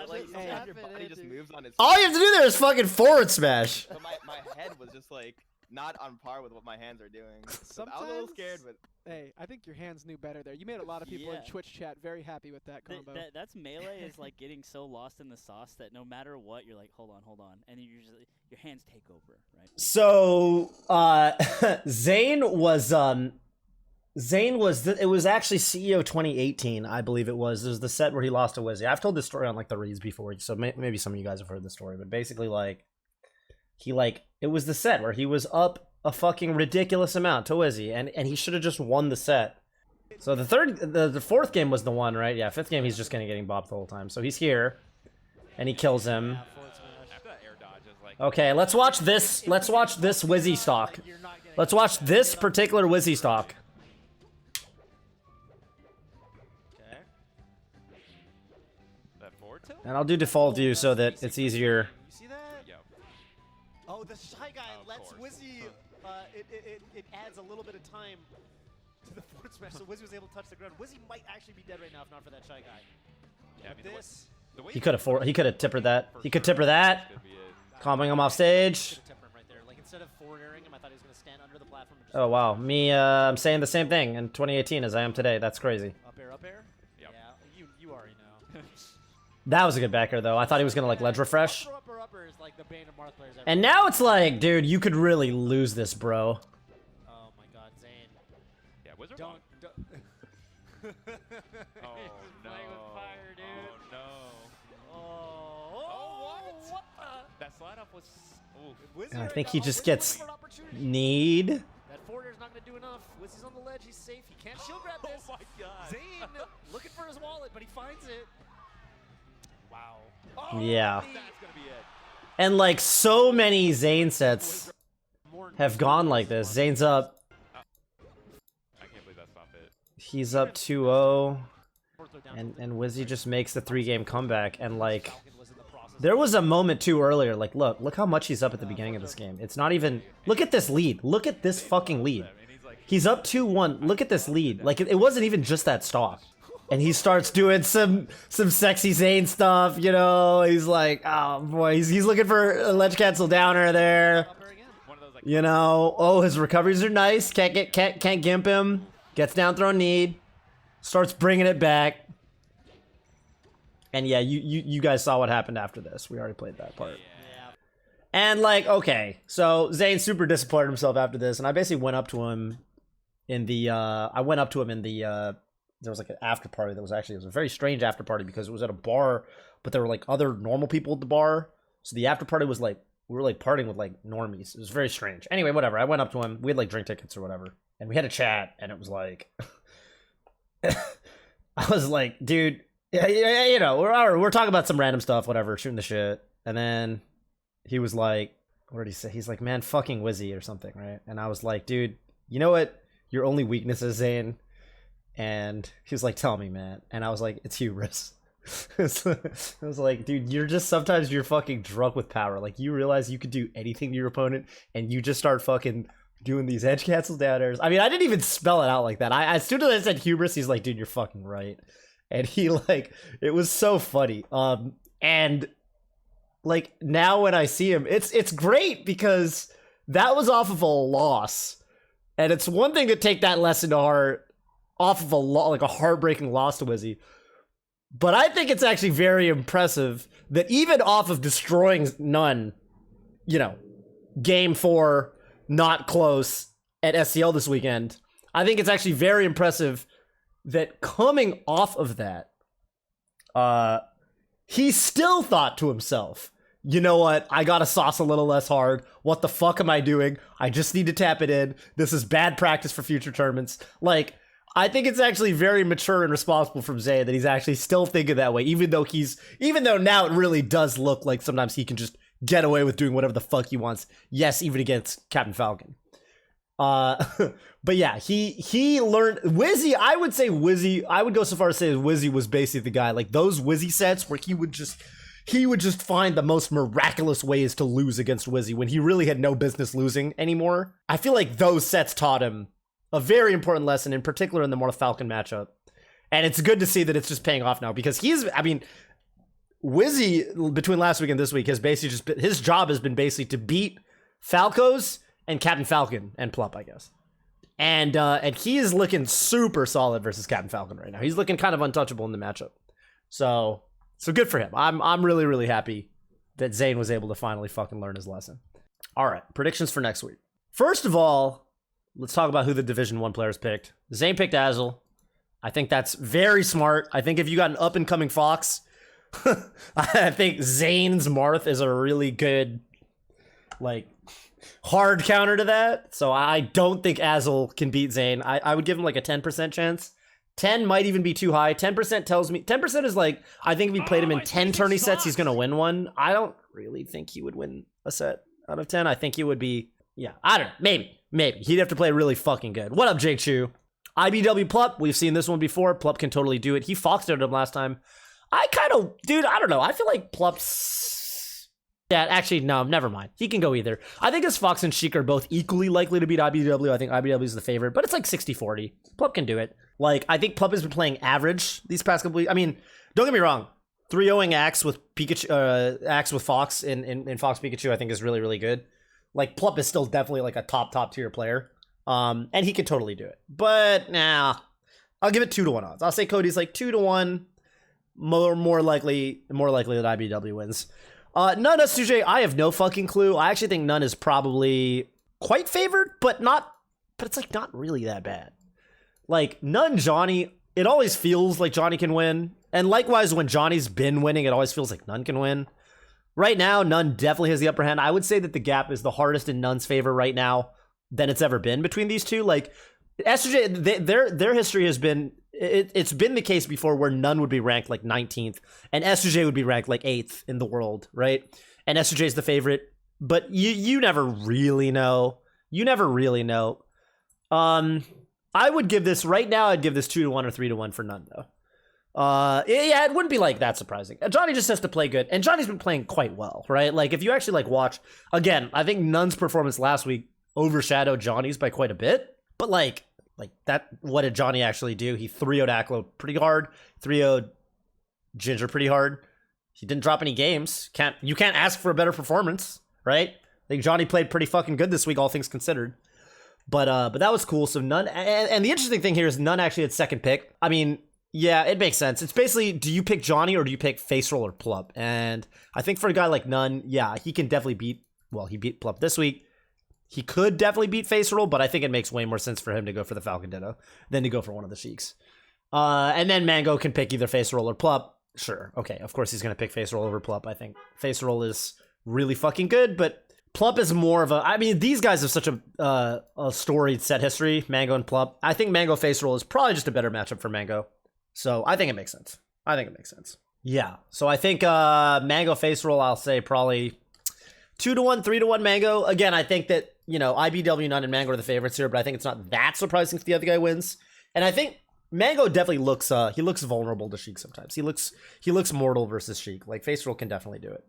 Like Hey. sometimes your Tap it body in, just dude. moves on its. All you have to do there is fucking forward smash. But my head was just like not on par with what my hands are doing. So I was a little scared, but Hey, I think your hands knew better there. You made a lot of people in Yeah. Twitch chat very happy with that combo. That's melee is like getting so lost in the sauce that no matter what, you're like, hold on, and you usually your hands take over, right? So, Zain was it was actually CEO 2018, I believe it was. There's the set where he lost to Wizzy. I've told this story on like the reads before, so maybe some of you guys have heard the story. But basically, like it was the set where he was up a fucking ridiculous amount to Wizzy, and he should have just won the set. So the fourth game was the one, right? Yeah, fifth game he's just gonna getting bopped the whole time. So he's here, and he kills him. Okay, let's watch this. Let's watch this Wizzy stock. Let's watch this particular Wizzy stock. And I'll do default view so that it's easier. You see that? Yep. Oh, the Shy Guy Of lets course. Wizzy, it adds a little bit of time to the forward smash, so Wizzy was able to touch the ground. Wizzy might actually be dead right now if not for that Shy Guy. Yeah, I But mean, this, the way He could have tippered that. He could tipper that. could be it. Calming him off stage. could have tempered him right there. Like, instead of forward airing him, I thought he was going to stand under the platform and just Oh wow, me I'm saying the same thing in 2018 as I am today. That's crazy. up air, up air. Yep. Yeah, you already know. That was a good backer though. I thought he was gonna like ledge refresh. Upper is like the bane of Marth players ever. And now it's like, dude, you could really lose this, bro. Oh my god, Zain. Yeah, Wizard. Don't. Oh no. playing with fire, dude. Oh no. Oh, what? That slide up was. Ooh. Wizzy I right think now. he just Wizzy gets looking for an opportunity. need. That forward air's not going to do enough. Wizzy's on the ledge. He's safe. He can't shield grab this. Oh my god. Zain looking for his wallet, but he finds it. Wow. Oh, Yeah. That's gonna be it. And like so many Zayn sets have gone like this. Zayn's up. I can't believe that's not it. He's up 2-0. And Wizzy just makes the 3-game comeback. And like, there was a moment too earlier. Like, look how much he's up at the beginning of this game. It's not even. Look at this lead. Look at this fucking lead. I mean, he's like. He's up 2-1. Look at this lead. Like it wasn't even just that stock. And he starts doing some sexy Zayn stuff, you know. He's like, oh boy, he's looking for a ledge cancel downer there. One of those like. You know, oh, his recoveries are nice. Can't gimp him. Gets down throw need. Starts bringing it back. And yeah, you guys saw what happened after this. We already played that part. Yeah. And like, okay, so Zayn super disappointed himself after this, and I basically went up to him in the there was like an after party that was actually, it was a very strange after party because it was at a bar, but there were like other normal people at the bar. So the after party was like, we were like partying with like normies. It was very strange. Anyway, whatever. I went up to him. We had like drink tickets or whatever, and we had a chat, and it was like, I was like, dude, yeah, you know, we're talking about some random stuff, whatever, shooting the shit, and then he was like, what did he say? He's like, man, fucking Wizzy or something, right? And I was like, dude, you know what your only weakness is, Zayn? And he was like, tell me, man. And I was like, it's hubris. I was like, dude, sometimes you're fucking drunk with power. Like, you realize you could do anything to your opponent, and you just start fucking doing these edge cancel down airs. I mean, I didn't even spell it out like that. As soon as I said hubris, he's like, dude, you're fucking right. And he like, it was so funny. And like now when I see him, it's great because that was off of a loss, and it's one thing to take that lesson to heart off of like a heartbreaking loss to Wizzy. But I think it's actually very impressive that even off of destroying None, you know, game 4, not close at SCL this weekend, I think it's actually very impressive that coming off of that, he still thought to himself, you know what, I gotta sauce a little less hard. What the fuck am I doing? I just need to tap it in. This is bad practice for future tournaments. Like, I think it's actually very mature and responsible from Zay that he's actually still thinking that way, even though now it really does look like sometimes he can just get away with doing whatever the fuck he wants. Yes, even against Captain Falcon. But yeah, he learned Wizzy. I would say Wizzy. I would go so far as to say Wizzy was basically the guy. Like those Wizzy sets where he would just find the most miraculous ways to lose against Wizzy when he really had no business losing anymore. I feel like those sets taught him a very important lesson, in particular in the Mortal Falcon matchup. And it's good to see that it's just paying off now because Wizzy between last week and this week has basically just been, his job has been basically to beat Falcos and Captain Falcon and Plup, I guess. And he is looking super solid versus Captain Falcon right now. He's looking kind of untouchable in the matchup. So good for him. I'm really, really happy that Zain was able to finally fucking learn his lesson. All right, predictions for next week. First of all, let's talk about who the Division 1 players picked. Zain picked Azel. I think that's very smart. I think if you got an up-and-coming Fox, I think Zain's Marth is a really good, like, hard counter to that. So I don't think Azel can beat Zain. I would give him like a 10% chance. 10 might even be too high. 10% tells me 10% is like, I think if we played him in 10 tourney sets, he's gonna win one. I don't really think he would win a set out of 10. I think he would be, yeah, I don't know, maybe he'd have to play really fucking good. What up, Jake Chu? IBW Plup, we've seen this one before. Plup can totally do it. He foxed him last time. I don't know. I feel like Plup's... Yeah, actually, no, never mind. He can go either. I think his Fox and Sheik are both equally likely to beat IBW. I think IBW is the favorite, but it's like 60-40. Plup can do it. Like, I think Plup has been playing average these past couple weeks. I mean, don't get me wrong. 3-0ing Axe with Pikachu, Axe with Fox in Fox Pikachu, I think is really, really good. Like, Plup is still definitely like a top tier player. And he can totally do it. But nah, I'll give it 2-1 odds. I'll say Cody's like 2-1. More likely that IBW wins. None SJ, I have no fucking clue. I actually think None is probably quite favored, but it's like not really that bad. Like None Johnny, it always feels like Johnny can win. And likewise, when Johnny's been winning, it always feels like None can win. Right now, None definitely has the upper hand. I would say that the gap is the hardest in None's favor right now than it's ever been between these two. Like SJ, their history has been, it's been the case before where None would be ranked like 19th and SJ would be ranked like 8th in the world, right? And SJ is the favorite, but you never really know. I would give this right now. I'd give this 2-1 or 3-1 for None though. Yeah, it wouldn't be like that surprising. Johnny just has to play good, and Johnny's been playing quite well, right? Like if you actually like watch again, I think None's performance last week overshadowed Johnny's by quite a bit, but like that, what did Johnny actually do? He 3-0'd Aklo pretty hard, 3-0'd Ginger pretty hard. He didn't drop any games. You can't ask for a better performance, right? I think Johnny played pretty fucking good this week, all things considered. But that was cool. So None, and the interesting thing here is None actually had second pick. I mean, yeah, it makes sense. It's basically, do you pick Johnny or do you pick Face Roll or Plup? And I think for a guy like None, yeah, he can definitely he beat Plup this week. He could definitely beat Face Roll, but I think it makes way more sense for him to go for the Falcon Ditto than to go for one of the Sheiks. And then Mango can pick either Face Roll or Plup. Sure, okay, of course he's going to pick Face Roll over Plup. I think Face Roll is really fucking good, but Plup is more of a... I mean, these guys have such a storied set history, Mango and Plup. I think Mango Face Roll is probably just a better matchup for Mango. So I think it makes sense. Yeah, so I think Mango Face Roll, I'll say probably 2-1, 3-1 Mango. Again, I think that, IBW, None, and Mango are the favorites here, but I think it's not that surprising if the other guy wins. And I think Mango definitely looks vulnerable to Sheik sometimes. He looks mortal versus Sheik. Like Face Roll can definitely do it,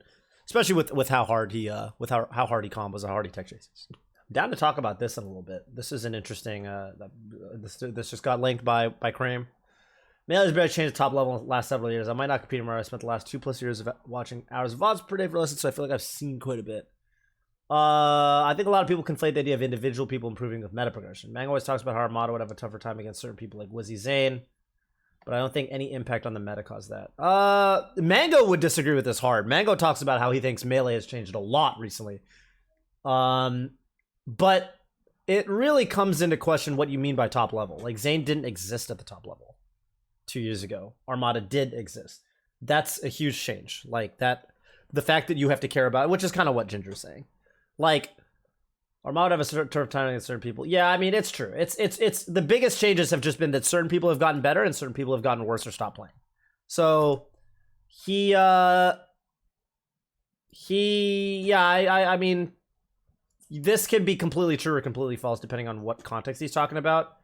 especially with how hard he how hard he combos and how hard he tech chases. I'm down to talk about this in a little bit. This is an interesting. This just got linked by Cream. Melee's barely changed the top level in the last several years. I might not compete anymore. I spent the last 2+ years of watching hours of VODs per day for lessons, so I feel like I've seen quite a bit. I think a lot of people conflate the idea of individual people improving with meta progression. Mango always talks about how Armada would have a tougher time against certain people like Wizzy Zain, but I don't think any impact on the meta caused that. Mango would disagree with this hard. Mango talks about how he thinks Melee has changed a lot recently. But it really comes into question what you mean by top level. Like Zain didn't exist at the top level 2 years ago. Armada did exist. That's a huge change. Like that, the fact that you have to care about, which is kind of what Ginger's saying. Like, Armada have a certain time against certain people. Yeah, I mean, it's true. It's the biggest changes have just been that certain people have gotten better and certain people have gotten worse or stopped playing. So he I mean, this can be completely true or completely false depending on what context he's talking about.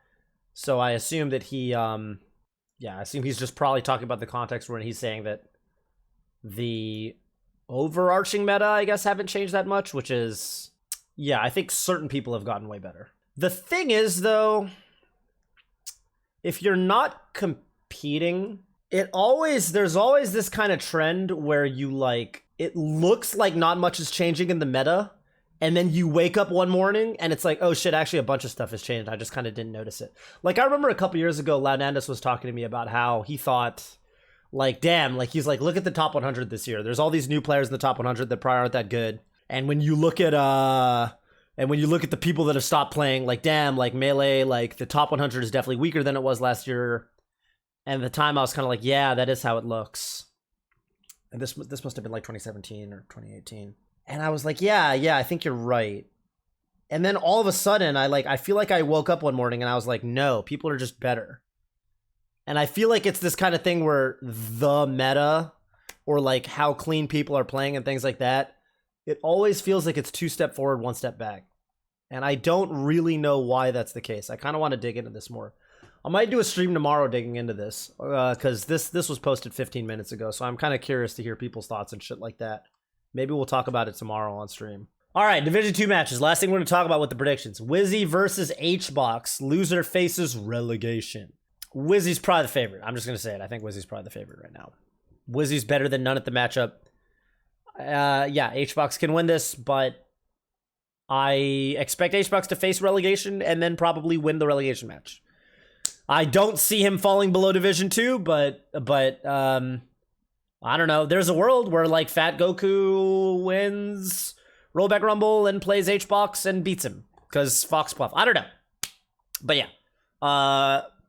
So I assume that I assume he's just probably talking about the context where he's saying that the overarching meta, I guess, haven't changed that much, which is, yeah, I think certain people have gotten way better. The thing is, though, if you're not competing, there's always this kind of trend where you like, it looks like not much is changing in the meta, and then you wake up one morning and it's like, oh shit, actually a bunch of stuff has changed. I just kind of didn't notice it. Like, I remember a couple years ago, Loudnandus was talking to me about how he thought, like, damn, like, he's like, look at the top 100 this year. There's all these new players in the top 100 that probably aren't that good. And when you look at, the people that have stopped playing, like, damn, like, Melee, like, the top 100 is definitely weaker than it was last year. And at the time I was kind of like, yeah, that is how it looks. And this must have been like 2017 or 2018. And I was like, yeah, I think you're right. And then all of a sudden, I feel like I woke up one morning and I was like, no, people are just better. And I feel like it's this kind of thing where the meta, or like how clean people are playing and things like that, it always feels like it's 2 steps forward, 1 step back. And I don't really know why that's the case. I kind of want to dig into this more. I might do a stream tomorrow digging into this, because this was posted 15 minutes ago, so I'm kind of curious to hear people's thoughts and shit like that. Maybe we'll talk about it tomorrow on stream. All right, Division 2 matches. Last thing we're going to talk about with the predictions. Wizzy versus HBox. Loser faces relegation. Wizzy's probably the favorite. I'm just going to say it. I think Wizzy's probably the favorite right now. Wizzy's better than none at the matchup. Yeah, HBox can win this, but I expect HBox to face relegation and then probably win the relegation match. I don't see him falling below Division 2, but I don't know. There's a world where like Fat Goku wins Rollback Rumble and plays HBox and beats him because Fox Puff. I don't know. But yeah.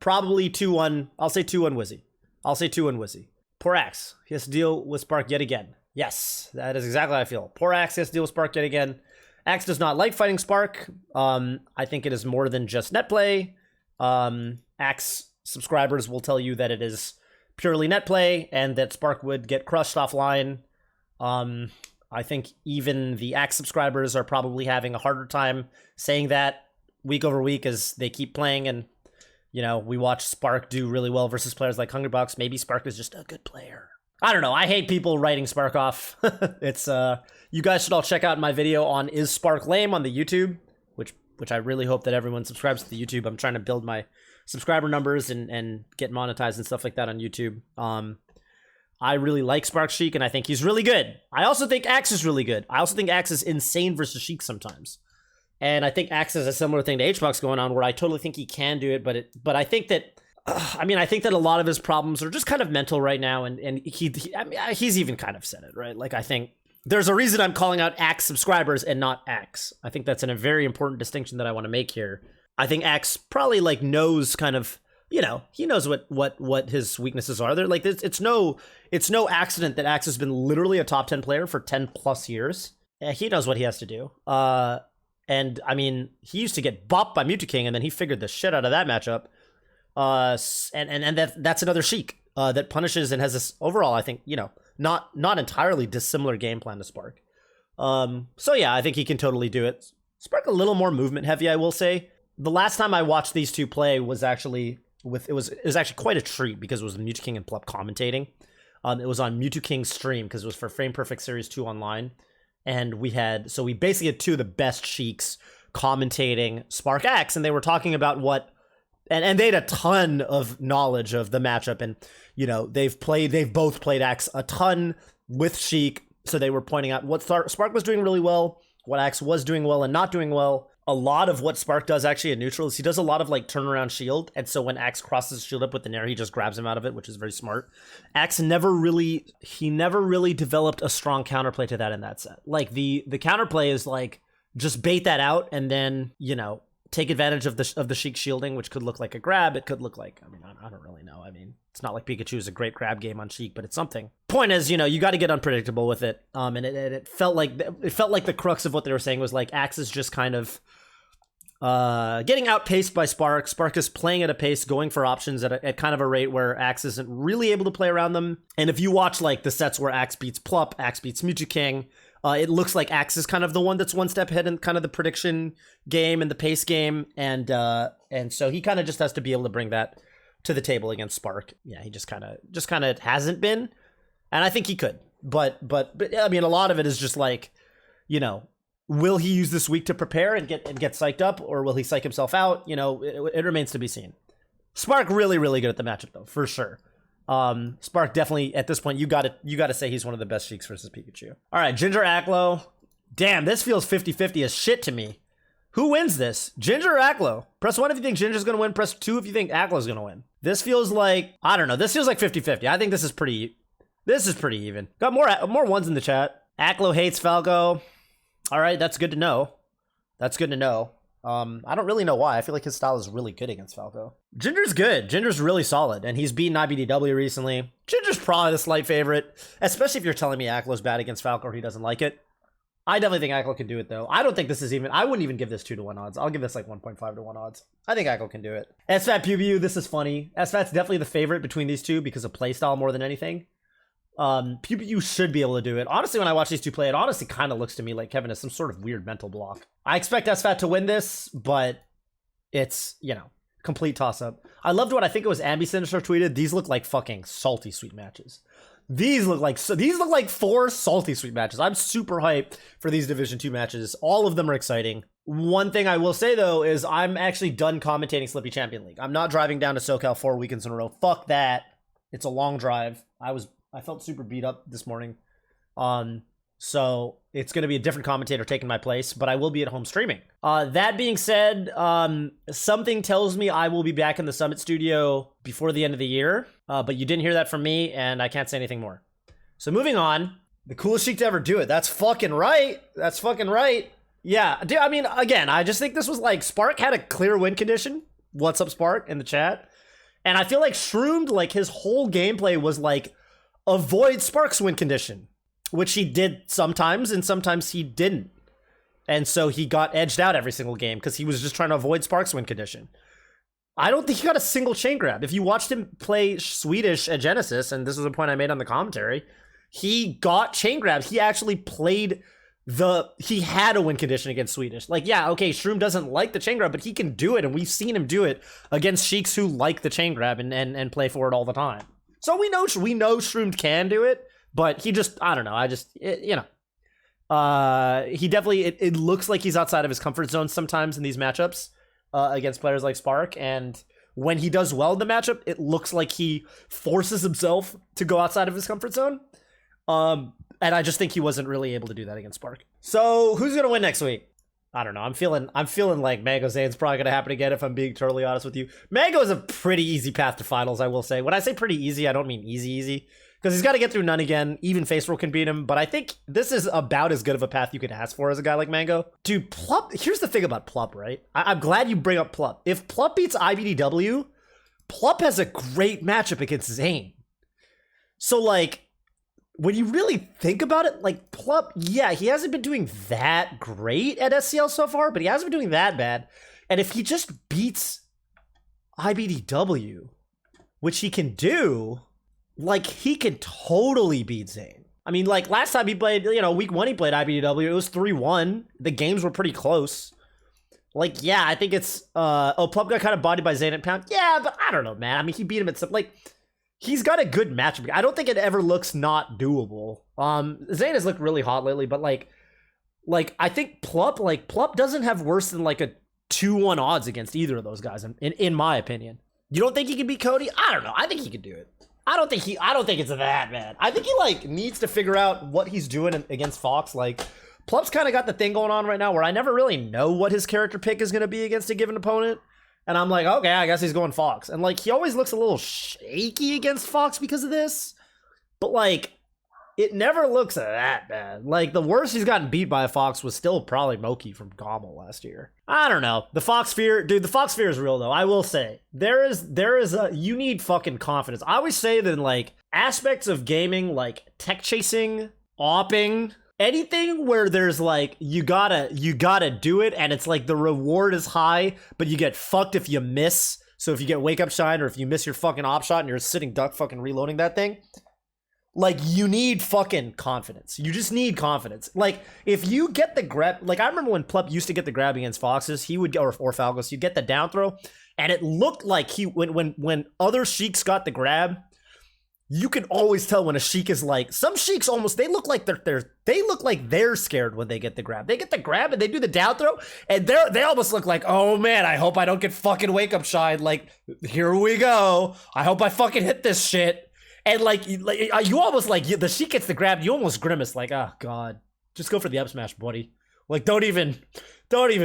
Probably 2-1. I'll say 2-1 Wizzy. Poor Axe. He has to deal with Spark yet again. Yes, that is exactly how I feel. Poor Axe has to deal with Spark yet again. Axe does not like fighting Spark. I think it is more than just net play. Axe subscribers will tell you that it is purely net play and that Spark would get crushed offline. I think even the Axe subscribers are probably having a harder time saying that week over week as they keep playing, and you know, we watch Spark do really well versus players like Hungrybox. Maybe Spark is just a good player. I don't know. I hate people writing Spark off. It's you guys should all check out my video on Is Spark Lame on the YouTube, which I really hope that everyone subscribes to the YouTube. I'm trying to build my subscriber numbers and get monetized and stuff like that on YouTube. I really like Spark Sheik, and I think he's really good. I also think Axe is really good. I also think Axe is insane versus Sheik sometimes. And I think Axe has a similar thing to HBox going on where I totally think he can do it, but I think that I think that a lot of his problems are just kind of mental right now, and he's even kind of said it, right? Like, I think there's a reason I'm calling out Axe subscribers and not Axe. I think that's a very important distinction that I want to make here. I think Axe probably like knows kind of, you know, he knows what his weaknesses are. They're like, it's no accident that Axe has been literally a top 10 player for 10 plus years. He knows what he has to do. And I mean, he used to get bopped by Mewtwo King, and then he figured the shit out of that matchup. And that's another Sheik that punishes and has this overall, I think, you know, not entirely dissimilar game plan to Spark. So yeah, I think he can totally do it. Spark a little more movement heavy, I will say. The last time I watched these two play was actually it was actually quite a treat because it was Mewtwo King and Plup commentating. It was on Mewtwo King's stream because it was for Frame Perfect Series 2 online. And we basically had two of the best Sheiks commentating Spark X, and they were talking about and they had a ton of knowledge of the matchup, and you know, they've both played X a ton with Sheik, so they were pointing out what Spark was doing really well, what X was doing well and not doing well. A lot of what Spark does actually in neutral is he does a lot of like turnaround shield, and so when Axe crosses his shield up with the Nair, he just grabs him out of it, which is very smart. Axe never really developed a strong counterplay to that in that set. Like the counterplay is like just bait that out and then, you know, take advantage of the Sheik shielding, which could look like a grab. It could look like, I mean, I don't really know. I mean, it's not like Pikachu is a great grab game on Sheik, but it's something. Point is, you know, you got to get unpredictable with it. And it felt like the crux of what they were saying was like Axe is just kind of getting outpaced by Spark. Spark is playing at a pace, going for options at kind of a rate where Axe isn't really able to play around them. And if you watch like the sets where Axe beats Plup, Axe beats Mewtwo King, It looks like Axe is kind of the one that's one step ahead in kind of the prediction game and the pace game, and so he kind of just has to be able to bring that to the table against Spark. Yeah, he just kind of hasn't been, and I think he could. But I mean, a lot of it is just like, you know, will he use this week to prepare and get psyched up, or will he psych himself out? You know, it remains to be seen. Spark really good at the matchup though, for sure. Spark definitely at this point, you gotta say he's one of the best Sheiks versus Pikachu. All right, Ginger Aklo. Damn, this feels 50-50 as shit to me. Who wins this? Ginger or Aklo? Press 1 if you think Ginger's gonna win. Press 2 if you think Aklo's gonna win. This feels like, I don't know. This feels like 50-50. I think this is pretty even. Got more ones in the chat. Aklo hates Falco. All right, that's good to know. That's good to know. I don't really know why. I feel like his style is really good against Falco. Ginger's good. Ginger's really solid, and he's beaten IBDW recently. Ginger's probably the slight favorite, especially if you're telling me Aklo's bad against Falco or he doesn't like it. I definitely think Aklo can do it, though. I don't think this is even... I wouldn't even give this 2-to-1 odds. I'll give this like 1.5 to 1 odds. I think Aklo can do it. SFAT PBU, this is funny. SFAT's definitely the favorite between these two because of playstyle more than anything. PBU should be able to do it. Honestly, when I watch these two play, it honestly kind of looks to me like Kevin has some sort of weird mental block. I expect SFAT to win this, but it's, you know, complete toss-up. I loved what I think it was Ambi Sinister tweeted. These look like fucking salty sweet matches. These look like 4 salty sweet matches. I'm super hyped for these Division 2 matches. All of them are exciting. One thing I will say, though, is I'm actually done commentating Slippy Champion League. I'm not driving down to SoCal 4 weekends in a row. Fuck that. It's a long drive. I felt super beat up this morning. So it's going to be a different commentator taking my place, but I will be at home streaming. That being said, something tells me I will be back in the Summit studio before the end of the year, but you didn't hear that from me, and I can't say anything more. So moving on, the coolest Sheik to ever do it. That's fucking right. That's fucking right. Yeah, dude, I mean, again, I just think this was like, Spark had a clear win condition. What's up, Spark, in the chat? And I feel like Shroomed, like, his whole gameplay was like, avoid Spark's win condition, which he did sometimes, and sometimes he didn't. And so he got edged out every single game because he was just trying to avoid Spark's win condition. I don't think he got a single chain grab. If you watched him play Swedish at Genesis, and this is a point I made on the commentary, he got chain grabs. He actually played he had a win condition against Swedish. Like, yeah, okay, Shroom doesn't like the chain grab, but he can do it, and we've seen him do it against Sheiks who like the chain grab and play for it all the time. So we know Shroomed can do it, but he just, I don't know, you know. He definitely, it looks like he's outside of his comfort zone sometimes in these matchups against players like Spark, and when he does well in the matchup, it looks like he forces himself to go outside of his comfort zone. And I just think he wasn't really able to do that against Spark. So who's gonna win next week? I don't know. I'm feeling like Mango Zane's probably gonna happen again, if I'm being totally honest with you. Mango is a pretty easy path to finals, I will say. When I say pretty easy, I don't mean easy. Because he's got to get through none again. Even Face Roll can beat him. But I think this is about as good of a path you could ask for as a guy like Mango. Dude, Plup, here's the thing about Plup, right? I'm glad you bring up Plup. If Plup beats IBDW, Plup has a great matchup against Zain. So, like, when you really think about it, like, Plup, yeah, he hasn't been doing that great at SCL so far, but he hasn't been doing that bad. And if he just beats IBDW, which he can do, like, he can totally beat Zain. I mean, like, last time he played, you know, week 1 he played IBDW, it was 3-1. The games were pretty close. Like, yeah, I think it's, Plup got kind of bodied by Zain at Pound. Yeah, but I don't know, man. I mean, he beat him at some, like, he's got a good matchup. I don't think it ever looks not doable. Zain has looked really hot lately, but, like, I think Plup doesn't have worse than, like, a 2-1 odds against either of those guys, in my opinion. You don't think he can beat Cody? I don't know. I think he could do it. I don't think it's that bad. I think he, like, needs to figure out what he's doing against Fox. Like, Plup's kind of got the thing going on right now where I never really know what his character pick is going to be against a given opponent. And I'm like, okay, I guess he's going Fox. And, like, he always looks a little shaky against Fox because of this. But, like, it never looks that bad. Like, the worst he's gotten beat by a Fox was still probably Moki from Gommel last year. I don't know. The Fox fear, dude, the Fox fear is real, though. I will say. You need fucking confidence. I always say that in, like, aspects of gaming, like tech chasing, opping, anything where there's, like, you gotta do it, and it's like the reward is high, but you get fucked if you miss. So if you get wake up shine, or if you miss your fucking op shot and you're a sitting duck fucking reloading that thing, Like, you need fucking confidence. You just need confidence. Like, if you get the grab, like, I remember when Plup used to get the grab against Foxes, he would, or Falcos, he'd get the down throw, and it looked like when other Sheiks got the grab, you can always tell when a Sheik is like, some Sheiks almost, they look like they're scared when they get the grab. They get the grab and they do the down throw, and they almost look like, oh man, I hope I don't get fucking wake up shine. Like, here we go. I hope I fucking hit this shit. And like you almost like, the Sheik gets the grab, you almost grimace like, oh god, just go for the up smash, buddy. Like, don't even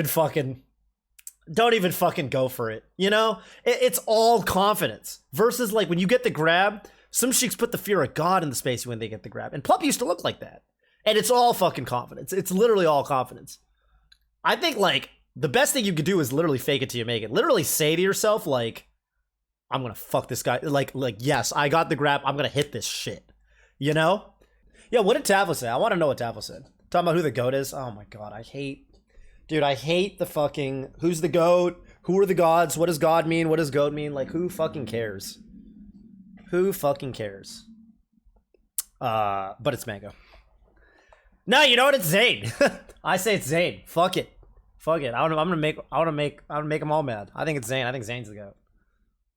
fucking go for it. You know, it's all confidence versus like when you get the grab. Some Sheiks put the fear of God in the space when they get the grab, and Plup used to look like that. And it's all fucking confidence. It's literally all confidence. I think like the best thing you could do is literally fake it till you make it. Literally say to yourself like, I'm gonna fuck this guy. Like, yes, I got the grab. I'm gonna hit this shit. You know? Yeah, what did Tafla say? I want to know what Tafla said. Talking about who the GOAT is? Oh my god, I hate the fucking, who's the GOAT? Who are the gods? What does God mean? What does GOAT mean? Like, who fucking cares? Who fucking cares? But it's Mango. No, you know what? It's Zain. I say it's Zain. Fuck it. I'm gonna make them all mad. I think it's Zain. I think Zain's the GOAT.